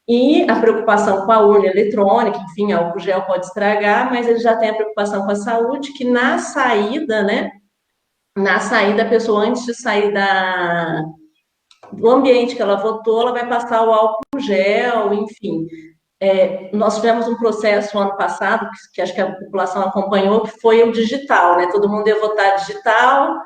E a preocupação com a urna eletrônica, enfim, álcool gel pode estragar, mas ele já tem a preocupação com a saúde, que na saída, né? Na saída, a pessoa, antes de sair do ambiente que ela votou, ela vai passar o álcool gel, enfim. Nós tivemos um processo ano passado, que acho que a população acompanhou, que foi o digital, né? Todo mundo ia votar digital,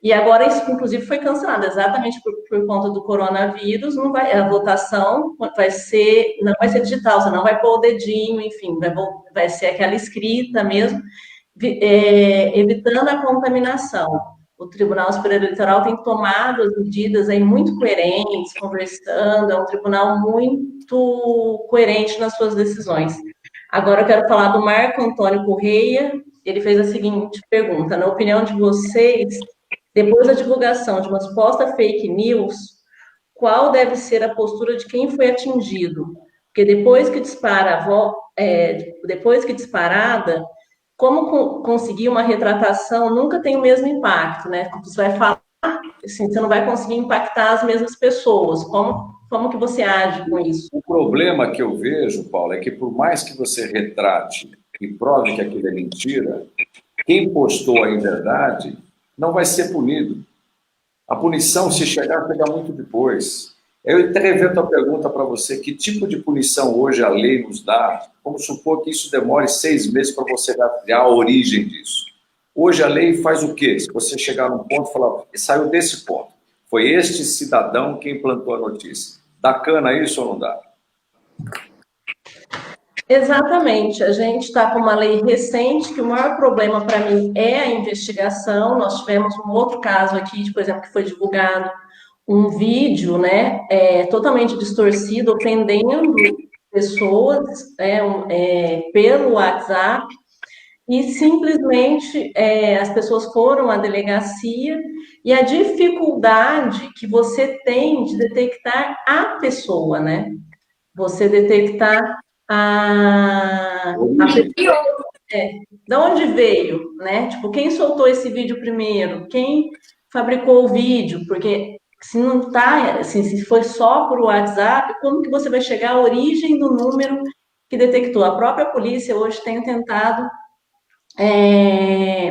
e agora isso, inclusive, foi cancelado, exatamente por conta do coronavírus. Não vai, a votação não vai ser digital, você não vai pôr o dedinho, enfim, vai ser aquela escrita mesmo, evitando a contaminação. O Tribunal Superior Eleitoral tem tomado as medidas aí muito coerentes, conversando, é um tribunal muito coerente nas suas decisões. Agora eu quero falar do Marco Antônio Correia, ele fez a seguinte pergunta: na opinião de vocês, depois da divulgação de uma suposta fake news, qual deve ser a postura de quem foi atingido? Porque depois que disparada, como conseguir uma retratação nunca tem o mesmo impacto, né? Você vai falar, assim, você não vai conseguir impactar as mesmas pessoas. Como que você age com isso? O problema que eu vejo, Paulo, é que por mais que você retrate e prove que aquilo é mentira, quem postou a inverdade não vai ser punido. A punição, se chegar, chega muito depois. Eu até reverto a pergunta para você: que tipo de punição hoje a lei nos dá? Vamos supor que isso demore 6 meses para você rastrear a origem disso. Hoje a lei faz o quê? Se você chegar num ponto e falar, saiu desse ponto, foi este cidadão quem plantou a notícia. Dá cana isso ou não dá? Exatamente. A gente está com uma lei recente que o maior problema para mim é a investigação. Nós tivemos um outro caso aqui, por exemplo, que foi divulgado um vídeo, né, totalmente distorcido, ofendendo pessoas, pelo WhatsApp, e simplesmente as pessoas foram à delegacia, e a dificuldade que você tem de detectar a pessoa, né? Você detectar a pessoa, de onde veio, né? Tipo, quem soltou esse vídeo primeiro? Quem fabricou o vídeo? Porque se não tá, assim, se foi só por WhatsApp, como que você vai chegar à origem do número que detectou? A própria polícia hoje tem tentado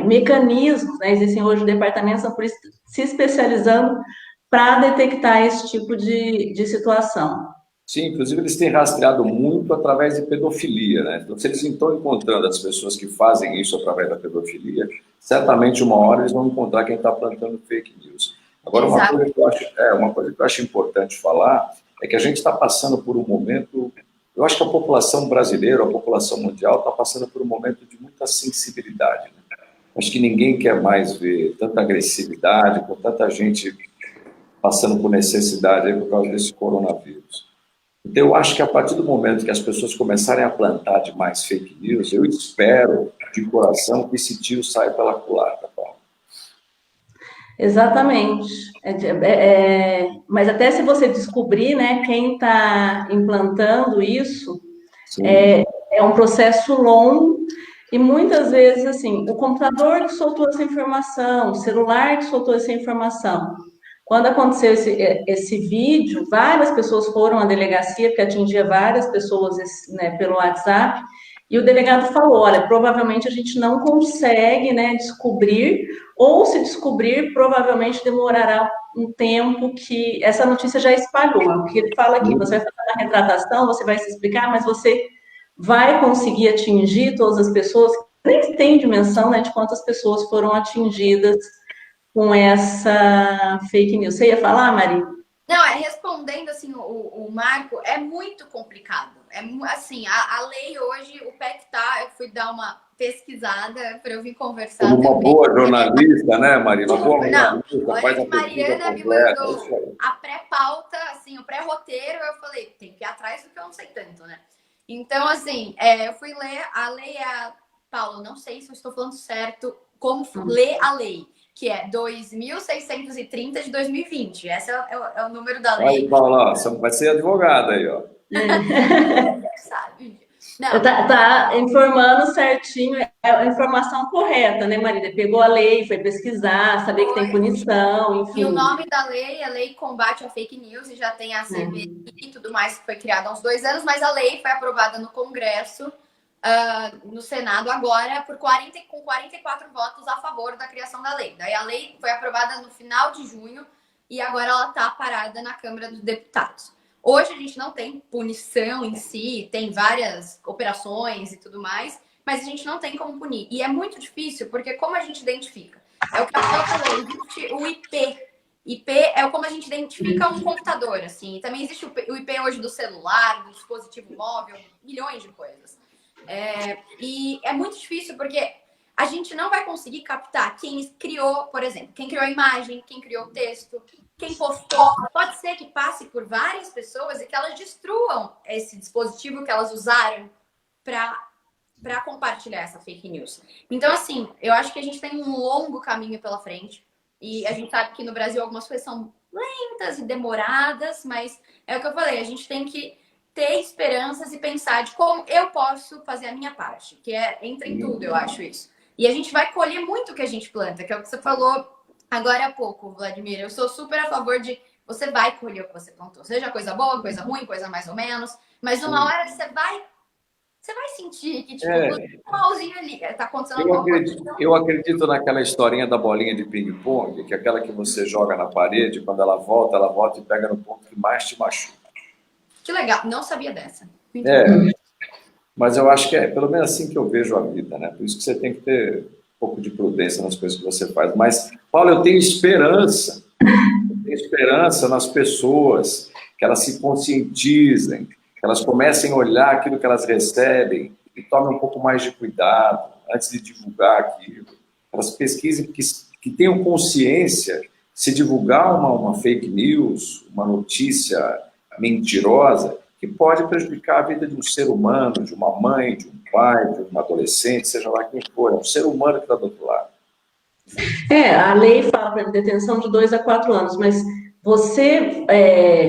mecanismos, né? Existem hoje departamentos da polícia se especializando para detectar esse tipo de situação. Sim, inclusive eles têm rastreado muito através de pedofilia, né? Então, se eles estão encontrando as pessoas que fazem isso através da pedofilia, certamente uma hora eles vão encontrar quem está plantando fake news. Agora, uma coisa que eu acho importante falar é que a gente está passando por um momento, eu acho que a população brasileira, a população mundial está passando por um momento de muita sensibilidade, né? Acho que ninguém quer mais ver tanta agressividade, com tanta gente passando por necessidade aí por causa desse coronavírus. Então, eu acho que a partir do momento que as pessoas começarem a plantar demais fake news, eu espero, de coração, que esse tiro saia pela culatra, Paulo. Exatamente. Mas até se você descobrir, né, quem está implantando isso, é um processo longo, e muitas vezes, assim, o computador que soltou essa informação, o celular que soltou essa informação. Quando aconteceu esse vídeo, várias pessoas foram à delegacia, porque atingia várias pessoas, né, pelo WhatsApp, e o delegado falou: olha, provavelmente a gente não consegue, né, descobrir, ou se descobrir, provavelmente demorará um tempo que essa notícia já espalhou. O que ele fala aqui: você vai fazer uma retratação, você vai se explicar, mas você vai conseguir atingir todas as pessoas, nem tem dimensão, né, de quantas pessoas foram atingidas com essa fake news. Você ia falar, Mari? Não, respondendo assim, o Marco, é muito complicado. Assim, a lei hoje, o PEC eu fui dar uma pesquisada para eu vir conversar. Como uma boa jornalista, né, Marina? Uma boa jornalista. Olha que Mariana me mandou a pré-pauta, assim, o pré-roteiro, eu falei, tem que ir atrás do que eu não sei tanto, né? Então, assim, eu fui ler, a lei Paulo, não sei se eu estou falando certo, como ler a lei. que é 2.630 de 2020. Esse é o número da lei. Aí, Paula, você vai ser advogada aí, ó. Sabe? Tá informando certinho, é a informação correta, né, Marília? Pegou a lei, foi pesquisar, saber que tem punição, enfim. E o nome da lei é Lei Combate a Fake News, e já tem a CVI e tudo mais, que foi criada há uns 2 anos, mas a lei foi aprovada no Congresso, no Senado agora, com 44 votos a favor da criação da lei. Daí a lei foi aprovada no final de junho e agora ela está parada na Câmara dos Deputados. Hoje a gente não tem punição em si, tem várias operações e tudo mais, mas a gente não tem como punir. E é muito difícil, porque como a gente identifica? É o que a Paula falou, existe o IP. IP é como a gente identifica um computador, assim. E também existe o IP hoje do celular, do dispositivo móvel, milhões de coisas. E é muito difícil, porque a gente não vai conseguir captar quem criou, por exemplo, quem criou a imagem, quem criou o texto, quem postou. Pode ser que passe por várias pessoas e que elas destruam esse dispositivo que elas usaram para compartilhar essa fake news. Então, assim, eu acho que a gente tem um longo caminho pela frente. E a gente sabe que no Brasil algumas coisas são lentas e demoradas, mas é o que eu falei, a gente tem que ter esperanças e pensar de como eu posso fazer a minha parte, que entra em tudo, eu acho isso. E a gente vai colher muito o que a gente planta, que é o que você falou agora há pouco, Vladimir. Eu sou super a favor de você vai colher o que você plantou, seja coisa boa, coisa ruim, coisa mais ou menos, mas uma hora você vai sentir que, tipo, um malzinho ali, tá acontecendo alguma coisa. Eu acredito naquela historinha da bolinha de ping-pong, que é aquela que você joga na parede, quando ela volta e pega no ponto que mais te machuca. Que legal, não sabia dessa. Mas eu acho que é pelo menos assim que eu vejo a vida, né? Por isso que você tem que ter um pouco de prudência nas coisas que você faz. Mas, Paulo, eu tenho esperança. Eu tenho esperança nas pessoas, que elas se conscientizem, que elas comecem a olhar aquilo que elas recebem e tomem um pouco mais de cuidado antes de divulgar aquilo. Elas pesquisem, que tenham consciência, se divulgar uma fake news, uma notícia mentirosa, que pode prejudicar a vida de um ser humano, de uma mãe, de um pai, de um adolescente, seja lá quem for, é um ser humano que está do outro lado. A lei fala para detenção de 2 a 4 anos, mas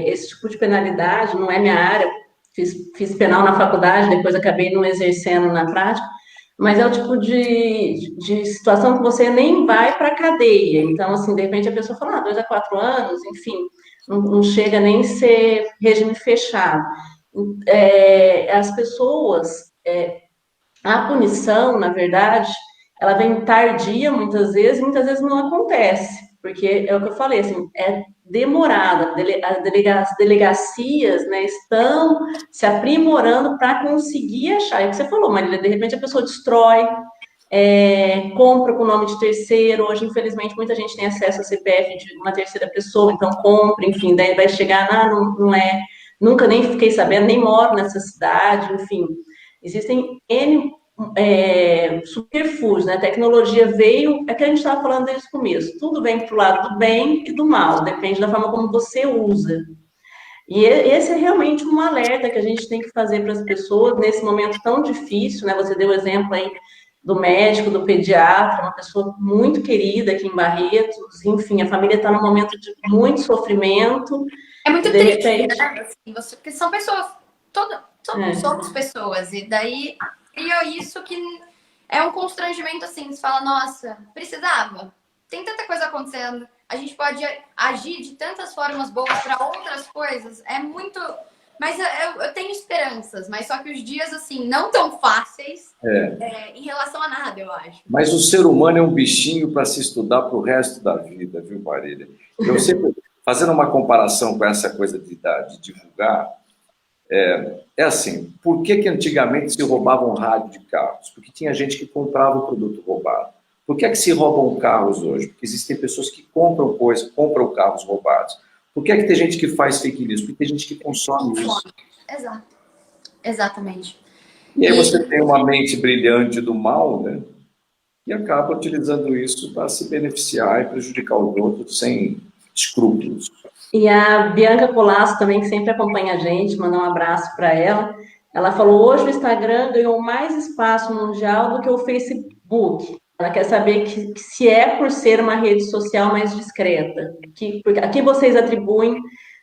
esse tipo de penalidade não é minha área, fiz penal na faculdade, depois acabei não exercendo na prática, mas é o tipo de situação que você nem vai para a cadeia. Então, assim, de repente a pessoa fala, 2 a 4 anos, enfim, não chega nem ser regime fechado. As pessoas, a punição, na verdade, ela vem tardia muitas vezes não acontece, porque é o que eu falei, assim, é demorada. As delegacias, né, estão se aprimorando para conseguir achar. É o que você falou, Marília, de repente a pessoa destrói, compra com o nome de terceiro. Hoje, infelizmente, muita gente tem acesso a CPF de uma terceira pessoa, então compra, enfim, daí vai chegar, não é, nunca nem fiquei sabendo, nem moro nessa cidade, enfim. Existem N subterfúgios, né? A tecnologia veio, é que a gente estava falando desde o começo, tudo vem para o lado do bem e do mal, depende da forma como você usa. E esse é realmente um alerta que a gente tem que fazer para as pessoas nesse momento tão difícil, né? Você deu o exemplo aí do médico, do pediatra, uma pessoa muito querida aqui em Barretos, enfim, a família está num momento de muito sofrimento. É muito triste, né? Assim, porque são pessoas, somos pessoas, e daí cria isso que é um constrangimento, assim, você fala, nossa, precisava, tem tanta coisa acontecendo, a gente pode agir de tantas formas boas para outras coisas, é muito... Mas eu tenho esperanças, mas só que os dias, assim, não tão fáceis em relação a nada, eu acho. Mas o ser humano é um bichinho para se estudar para o resto da vida, viu, Marília? Eu sempre, fazendo uma comparação com essa coisa de divulgar, assim, por que antigamente se roubavam rádio de carros? Porque tinha gente que comprava o produto roubado. Por que se roubam carros hoje? Porque existem pessoas que compram carros roubados. Por que tem gente que faz fake news? Porque tem gente que consome isso. Exato. Exatamente. E aí você tem uma mente brilhante do mal, né? E acaba utilizando isso para se beneficiar e prejudicar os outros sem escrúpulos. E a Bianca Colasso também, que sempre acompanha a gente, mandar um abraço para ela. Ela falou, hoje o Instagram ganhou mais espaço mundial do que o Facebook. Ela quer saber que se é por ser uma rede social mais discreta. Porque a que vocês atribuem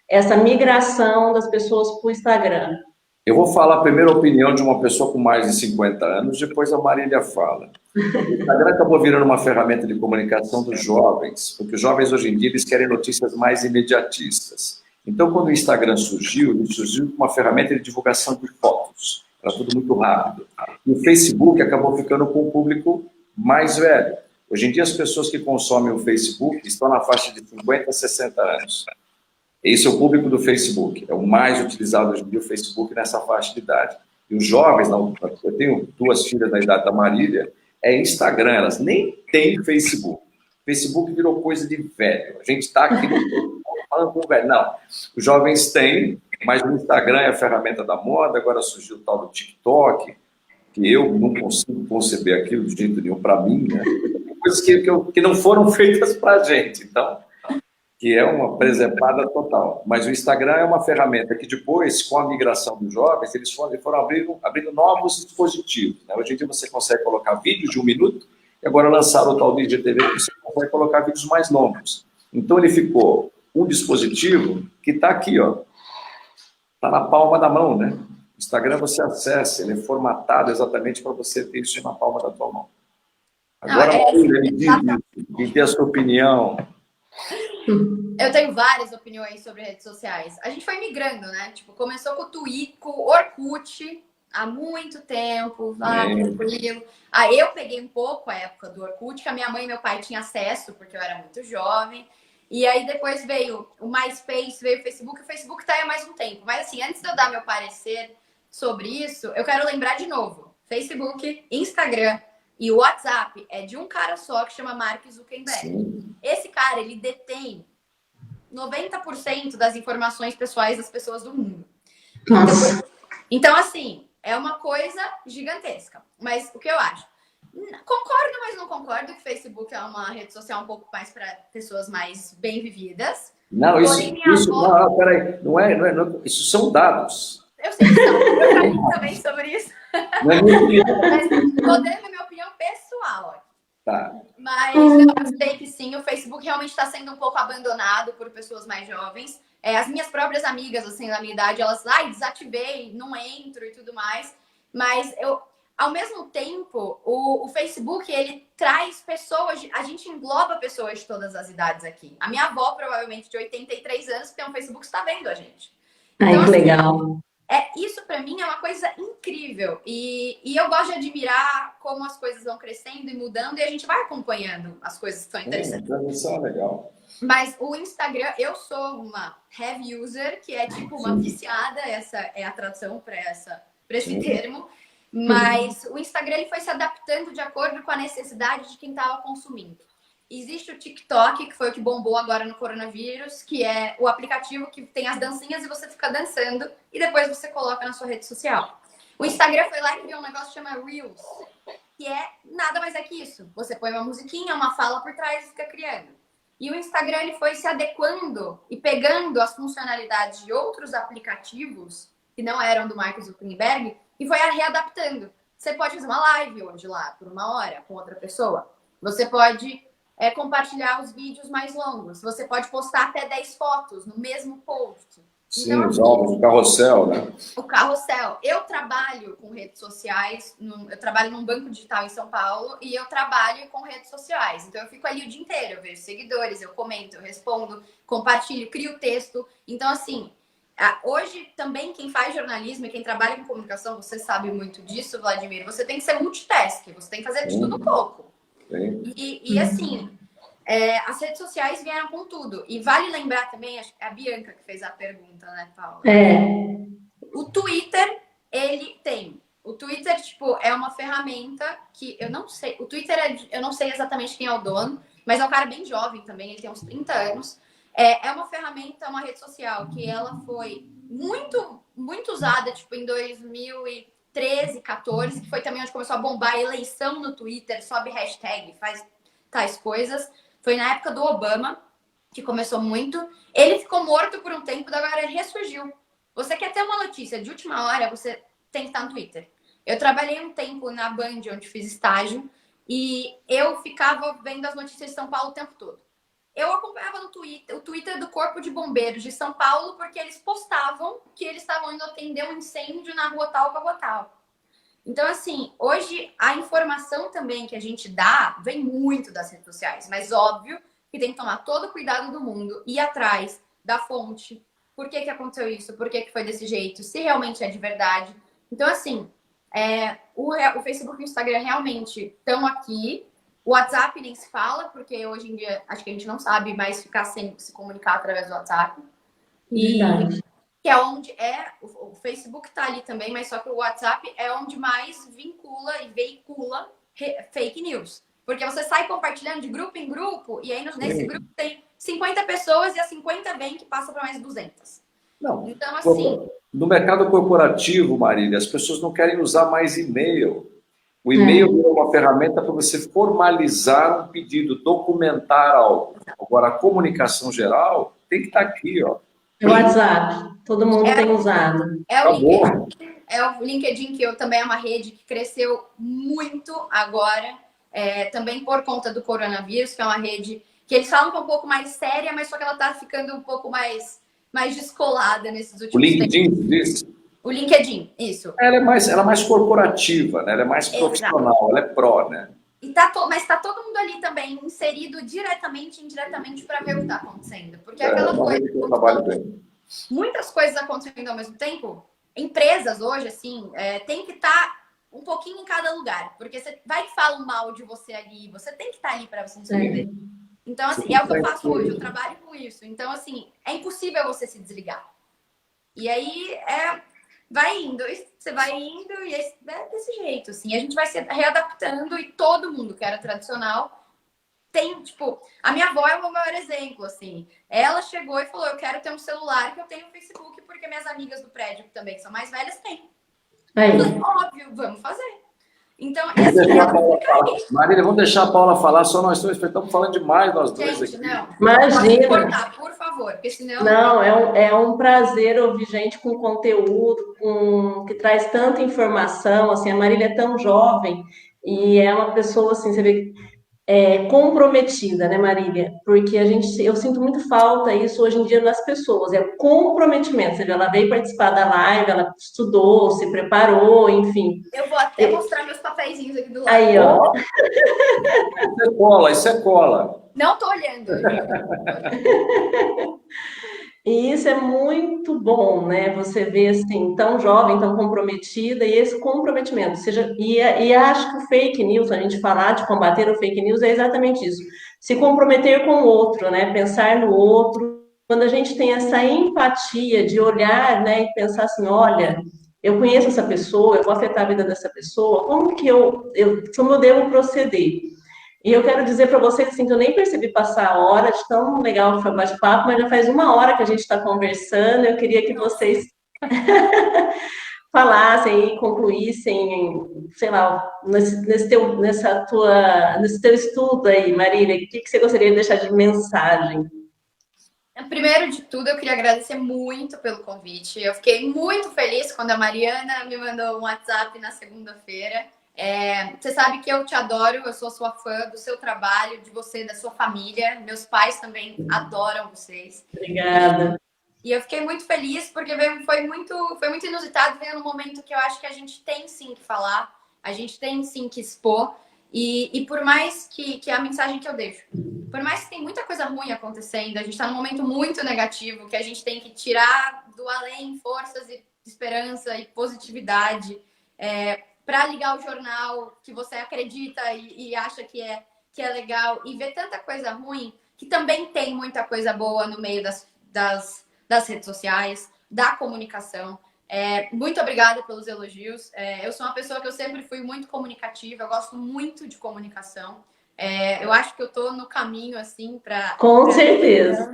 essa migração das pessoas para o Instagram? Eu vou falar a primeira opinião de uma pessoa com mais de 50 anos, depois a Marília fala. O Instagram acabou virando uma ferramenta de comunicação dos jovens, porque os jovens hoje em dia eles querem notícias mais imediatistas. Então, quando o Instagram surgiu, ele surgiu como uma ferramenta de divulgação de fotos. Era tudo muito rápido. E o Facebook acabou ficando com o público mais velho. Hoje em dia, as pessoas que consomem o Facebook estão na faixa de 50 a 60 anos. Esse é o público do Facebook. É o mais utilizado hoje em dia, o Facebook, nessa faixa de idade. E os jovens, eu tenho 2 filhas da idade da Marília, é Instagram, elas nem têm Facebook. Facebook virou coisa de velho. A gente está aqui falando com velho. Não, os jovens têm, mas o Instagram é a ferramenta da moda, agora surgiu o tal do TikTok, que eu não consigo conceber aquilo de jeito nenhum para mim, né? Coisas que não foram feitas para a gente, então, que é uma presepada total. Mas o Instagram é uma ferramenta que depois, com a migração dos jovens, eles foram abrindo novos dispositivos, né? Hoje em dia você consegue colocar vídeos de 1 minuto, e agora lançaram o tal de IGTV, que você consegue colocar vídeos mais longos. Então ele ficou um dispositivo que está aqui, ó, está na palma da mão, né? O Instagram você acessa, ele é formatado exatamente para você ter isso na palma da tua mão. Agora, Marília, me dê a sua opinião. Eu tenho várias opiniões sobre redes sociais. A gente foi migrando, né? Tipo, começou com o Twitter, com o Orkut, há muito tempo, lá, tranquilo. Aí eu peguei um pouco a época do Orkut, que a minha mãe e meu pai tinham acesso, porque eu era muito jovem. E aí depois veio o MySpace, veio o Facebook. O Facebook tá aí há mais um tempo. Mas assim, antes de eu dar meu parecer sobre isso, eu quero lembrar de novo. Facebook, Instagram e o WhatsApp é de um cara só que chama Mark Zuckerberg. Sim. Esse cara, ele detém 90% das informações pessoais das pessoas do mundo. Então, assim, é uma coisa gigantesca. Mas o que eu acho? Concordo, mas não concordo que o Facebook é uma rede social um pouco mais para pessoas mais bem-vividas. Não, não, peraí, não, isso são dados. Eu sei que são, eu já li também sobre isso. Não é minha opinião. Mas tô dando a minha opinião pessoal. Tá. Mas eu sei que sim, o Facebook realmente está sendo um pouco abandonado por pessoas mais jovens. As minhas próprias amigas, assim, da minha idade, elas, desativei, não entro e tudo mais. Mas ao mesmo tempo, o Facebook, ele traz pessoas, a gente engloba pessoas de todas as idades aqui. A minha avó, provavelmente, de 83 anos, que tem um Facebook, está vendo a gente. Ai, então, que legal. Isso para mim é uma coisa incrível e eu gosto de admirar como as coisas vão crescendo e mudando e a gente vai acompanhando as coisas que estão interessantes. Isso é legal. Mas o Instagram, eu sou uma heavy user, que é tipo uma viciada, essa é a tradução para esse termo. Mas o Instagram ele foi se adaptando de acordo com a necessidade de quem estava consumindo. Existe o TikTok, que foi o que bombou agora no coronavírus, que é o aplicativo que tem as dancinhas e você fica dançando e depois você coloca na sua rede social. O Instagram foi lá e criou um negócio que chama Reels, que é nada mais é que isso. Você põe uma musiquinha, uma fala por trás e fica criando. E o Instagram ele foi se adequando e pegando as funcionalidades de outros aplicativos que não eram do Mark Zuckerberg e foi readaptando. Você pode fazer uma live hoje lá, por 1 hora, com outra pessoa. Você pode compartilhar os vídeos mais longos. Você pode postar até 10 fotos no mesmo post. Sim, então, os álbuns, o carrossel, né? O carrossel. Eu trabalho com redes sociais, eu trabalho num banco digital em São Paulo e eu trabalho com redes sociais. Então eu fico ali o dia inteiro, eu vejo seguidores, eu comento, eu respondo, compartilho, crio texto. Então, assim, hoje também quem faz jornalismo e quem trabalha com comunicação, você sabe muito disso, Vladimir, você tem que ser multitask, você tem que fazer de tudo um pouco. E assim, as redes sociais vieram com tudo. E vale lembrar também, acho que é a Bianca que fez a pergunta, né, Paula? O Twitter, ele tem. O Twitter, tipo, é uma ferramenta que eu não sei. O Twitter, eu não sei exatamente quem é o dono, mas é um cara bem jovem também, ele tem uns 30 anos. É uma ferramenta, uma rede social que ela foi muito, muito usada, tipo, em 2013, 14, que foi também onde começou a bombar a eleição no Twitter, sobe hashtag, faz tais coisas. Foi na época do Obama, que começou muito. Ele ficou morto por um tempo, agora ele ressurgiu. Você quer ter uma notícia de última hora, você tem que estar no Twitter. Eu trabalhei um tempo na Band, onde fiz estágio, e eu ficava vendo as notícias de São Paulo o tempo todo. Eu acompanhava no Twitter, o Twitter do Corpo de Bombeiros de São Paulo, porque eles postavam que eles estavam indo atender um incêndio na rua tal, rua tal. Então, assim, hoje a informação também que a gente dá vem muito das redes sociais, mas óbvio que tem que tomar todo o cuidado do mundo, ir atrás da fonte, por que aconteceu isso, por que foi desse jeito, se realmente é de verdade. Então, assim, o Facebook e o Instagram realmente estão aqui. O WhatsApp nem se fala, porque hoje em dia acho que a gente não sabe mais ficar sem se comunicar através do WhatsApp. Verdade. Que é onde o Facebook está ali também, mas só que o WhatsApp é onde mais vincula e veicula fake news. Porque você sai compartilhando de grupo em grupo, e aí nesse grupo tem 50 pessoas e as 50 vêm que passa para mais 200. Não. Então, assim... No mercado corporativo, Marília, as pessoas não querem usar mais e-mail. O e-mail é uma ferramenta para você formalizar um pedido, documentar algo. Agora, a comunicação geral tem que estar aqui, ó. O WhatsApp, todo mundo tem usado. É o LinkedIn, que também é uma rede que cresceu muito agora, também por conta do coronavírus, que é uma rede que eles falam que é um pouco mais séria, mas só que ela está ficando um pouco mais descolada nesses últimos tempos. O LinkedIn diz? O LinkedIn, isso. Ela é mais corporativa, né? Ela é mais profissional, ela é pró, né? Mas está todo mundo ali também inserido diretamente e indiretamente para ver o que está acontecendo. Porque aquela coisa. Que eu trabalho bem. Muitas coisas acontecendo ao mesmo tempo. Empresas hoje, assim, tem que estar um pouquinho em cada lugar. Porque você vai que fala mal de você ali, você tem que estar ali para você não se perder. Então, assim, é o que eu faço hoje, eu trabalho com isso. Então, assim, é impossível você se desligar. E aí, vai indo, você vai indo e é desse jeito, assim. A gente vai se readaptando e todo mundo que era tradicional tem, tipo... A minha avó é o meu maior exemplo, assim. Ela chegou e falou, eu quero ter um celular que eu tenho no Facebook, porque minhas amigas do prédio, que também são mais velhas, têm. Eu falei, óbvio, vamos fazer. Então, Marília, vamos deixar a Paula falar, só nós dois, estamos falando demais nós dois aqui. Não, imagina. Pode cortar, por favor, porque senão... Não, é um prazer ouvir gente com conteúdo, que traz tanta informação, assim, a Marília é tão jovem e é uma pessoa, assim, você vê, comprometida, né, Marília? Porque eu sinto muito falta isso hoje em dia nas pessoas, é o comprometimento. Você vê, ela veio participar da live, ela estudou, se preparou, enfim. Eu vou até mostrar meus papeizinhos aqui do lado. Aí, ó. Isso é cola. Não tô olhando. E isso é muito bom, né? Você vê assim, tão jovem, tão comprometida, e esse comprometimento, e acho que o fake news, a gente falar de combater o fake news é exatamente isso. Se comprometer com o outro, né? Pensar no outro. Quando a gente tem essa empatia de olhar, né, e pensar assim, olha, eu conheço essa pessoa, eu vou afetar a vida dessa pessoa, como eu devo proceder? E eu quero dizer para vocês assim, que eu nem percebi passar a hora de tão legal que foi o bate-papo, mas já faz 1 hora que a gente está conversando. Eu queria que vocês falassem e concluíssem, sei lá, nesse teu estudo aí, Marília, o que você gostaria de deixar de mensagem? Primeiro de tudo, eu queria agradecer muito pelo convite. Eu fiquei muito feliz quando a Mariana me mandou um WhatsApp na segunda-feira. Você sabe que eu te adoro, eu sou sua fã do seu trabalho, de você, da sua família. Meus pais também adoram vocês. Obrigada. E eu fiquei muito feliz porque foi muito inusitado, veio num momento que eu acho que a gente tem sim que falar, a gente tem sim que expor. E por mais que a mensagem que eu deixo, por mais que tem muita coisa ruim acontecendo, a gente está num momento muito negativo, que a gente tem que tirar do além forças e esperança e positividade, para ligar o jornal que você acredita e acha que é legal, e ver tanta coisa ruim, que também tem muita coisa boa no meio das redes sociais, da comunicação. Muito obrigada pelos elogios. Eu sou uma pessoa que eu sempre fui muito comunicativa, eu gosto muito de comunicação. Eu acho que eu tô no caminho, assim, para... Com certeza.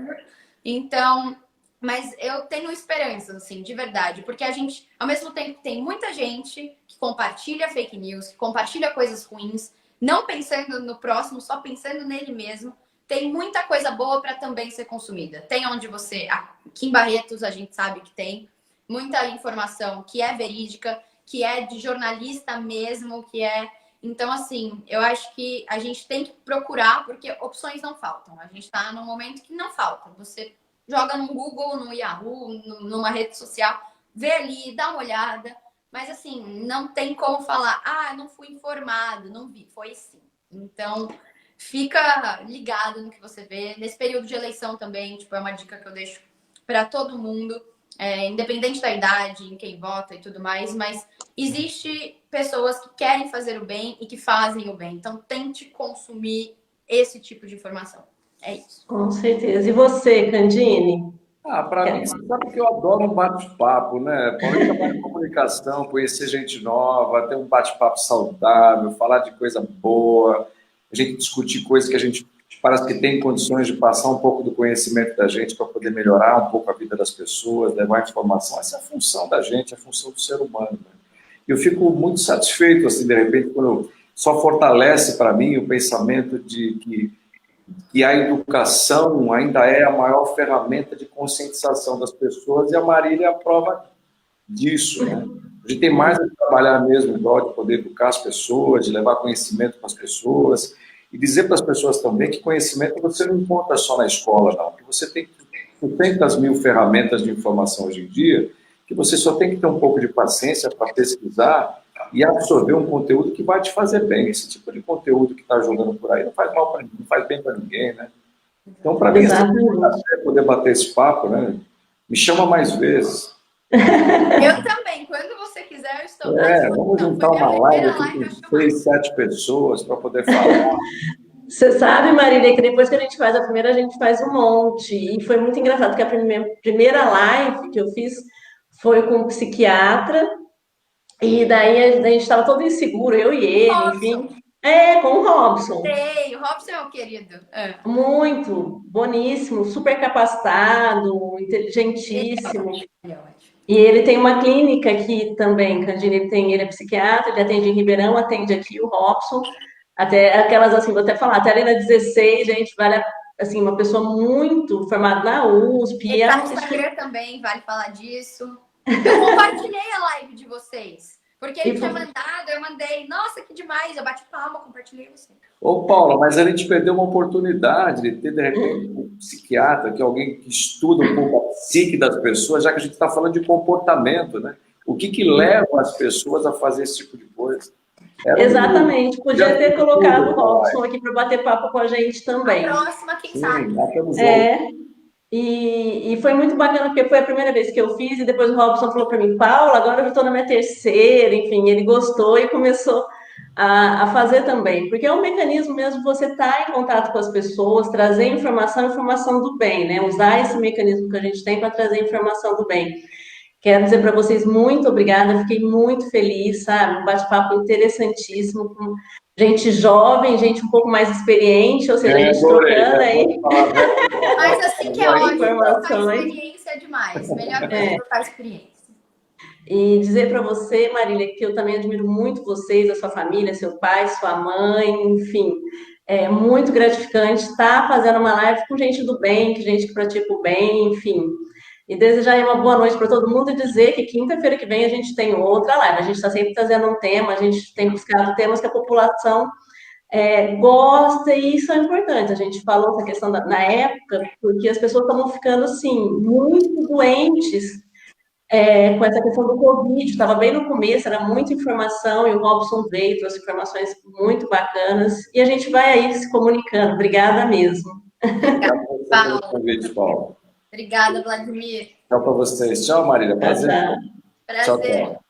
Então... Mas eu tenho esperanças, assim, de verdade. Porque a gente, ao mesmo tempo, tem muita gente que compartilha fake news, que compartilha coisas ruins, não pensando no próximo, só pensando nele mesmo. Tem muita coisa boa para também ser consumida. Tem onde aqui em Barretos, a gente sabe que tem muita informação que é verídica, que é de jornalista mesmo, que é Então, assim, eu acho que a gente tem que procurar, porque opções não faltam. A gente está num momento que não falta. Você joga no Google, no Yahoo, numa rede social, vê ali, dá uma olhada. Mas, assim, não tem como falar, ah, não fui informado, não vi. Foi sim. Então, fica ligado no que você vê. Nesse período de eleição também, tipo, é uma dica que eu deixo para todo mundo, independente da idade, em quem vota e tudo mais, mas existe pessoas que querem fazer o bem e que fazem o bem. Então, tente consumir esse tipo de informação. É isso. Com certeza. E você, Candine? Para mim, você sabe que eu adoro um bate-papo, né? Paulo, trabalhar em comunicação, conhecer gente nova, ter um bate-papo saudável, falar de coisa boa, a gente discutir coisas que a gente parece que tem condições de passar um pouco do conhecimento da gente para poder melhorar um pouco a vida das pessoas, levar informação. Essa é a função da gente, é a função do ser humano, né? Eu fico muito satisfeito, assim, de repente, quando só fortalece para mim o pensamento de que a educação ainda é a maior ferramenta de conscientização das pessoas, e a Marília é a prova disso, né? A gente tem mais a trabalhar mesmo em prol de poder educar as pessoas, de levar conhecimento para as pessoas, e dizer para as pessoas também que conhecimento você não encontra só na escola, não, que você tem 200 mil ferramentas de informação hoje em dia, que você só tem que ter um pouco de paciência para pesquisar e absorver um conteúdo que vai te fazer bem. Esse tipo de conteúdo que está jogando por aí não faz mal para ninguém, não faz bem para ninguém, né? Então, para mim, é poder bater esse papo, né? Me chama mais vezes. Eu também, quando você quiser, eu estou. Vamos juntar uma live aqui com 6, 7 pessoas para poder falar. Você sabe, Marília, que depois que a gente faz a primeira, a gente faz um monte. E foi muito engraçado, porque a primeira live que eu fiz foi com um psiquiatra, e daí a gente estava todo inseguro, eu e ele, Robson. enfim. Com o Robson. Sei, o Robson é o querido. Muito, boníssimo, super capacitado, inteligentíssimo. E ele tem uma clínica aqui também, Candine, ele é psiquiatra, ele atende em Ribeirão, atende aqui o Robson. Até aquelas, assim, vou até falar, até ali na 16, gente, vale, assim, uma pessoa muito formada na USP. Ele tá no Instagram também, vale falar disso. Eu compartilhei a live de vocês, porque ele tinha mandado, eu mandei, nossa, que demais, eu bati palma, compartilhei você. Ô, Paula, mas a gente perdeu uma oportunidade de ter, de repente, um psiquiatra, que é alguém que estuda um pouco a psique das pessoas, já que a gente está falando de comportamento, né? O que leva as pessoas a fazer esse tipo de coisa? Exatamente, podia ter colocado o Robson aqui para bater papo com a gente também. A próxima, quem sabe? E foi muito bacana, porque foi a primeira vez que eu fiz, e depois o Robson falou para mim, Paula, agora eu já estou na minha terceira, enfim, ele gostou e começou a fazer também, porque é um mecanismo mesmo de você estar em contato com as pessoas, trazer informação do bem, né? Usar esse mecanismo que a gente tem para trazer informação do bem. Quero dizer para vocês muito obrigada, fiquei muito feliz, sabe? Um bate-papo interessantíssimo, com gente jovem, gente um pouco mais experiente, ou seja, a gente trocando aí. Mas assim que é ótimo, trocar experiência é demais. Melhor coisa trocar experiência. E dizer para você, Marília, que eu também admiro muito vocês, a sua família, seu pai, sua mãe, enfim. É muito gratificante estar fazendo uma live com gente do bem, com gente que pratica o bem, enfim. E desejar uma boa noite para todo mundo e dizer que quinta-feira que vem a gente tem outra live. A gente está sempre trazendo um tema, a gente tem buscado temas que a população gosta, e isso é importante. A gente falou essa questão na época, porque as pessoas estavam ficando, assim, muito doentes com essa questão do Covid. Estava bem no começo, era muita informação, e o Robson veio, trouxe informações muito bacanas, e a gente vai aí se comunicando. Obrigada mesmo. Obrigada, Paulo. Obrigada, Vladimir. Tchau para vocês. Tchau, Marília. Prazer. Prazer. Tchau.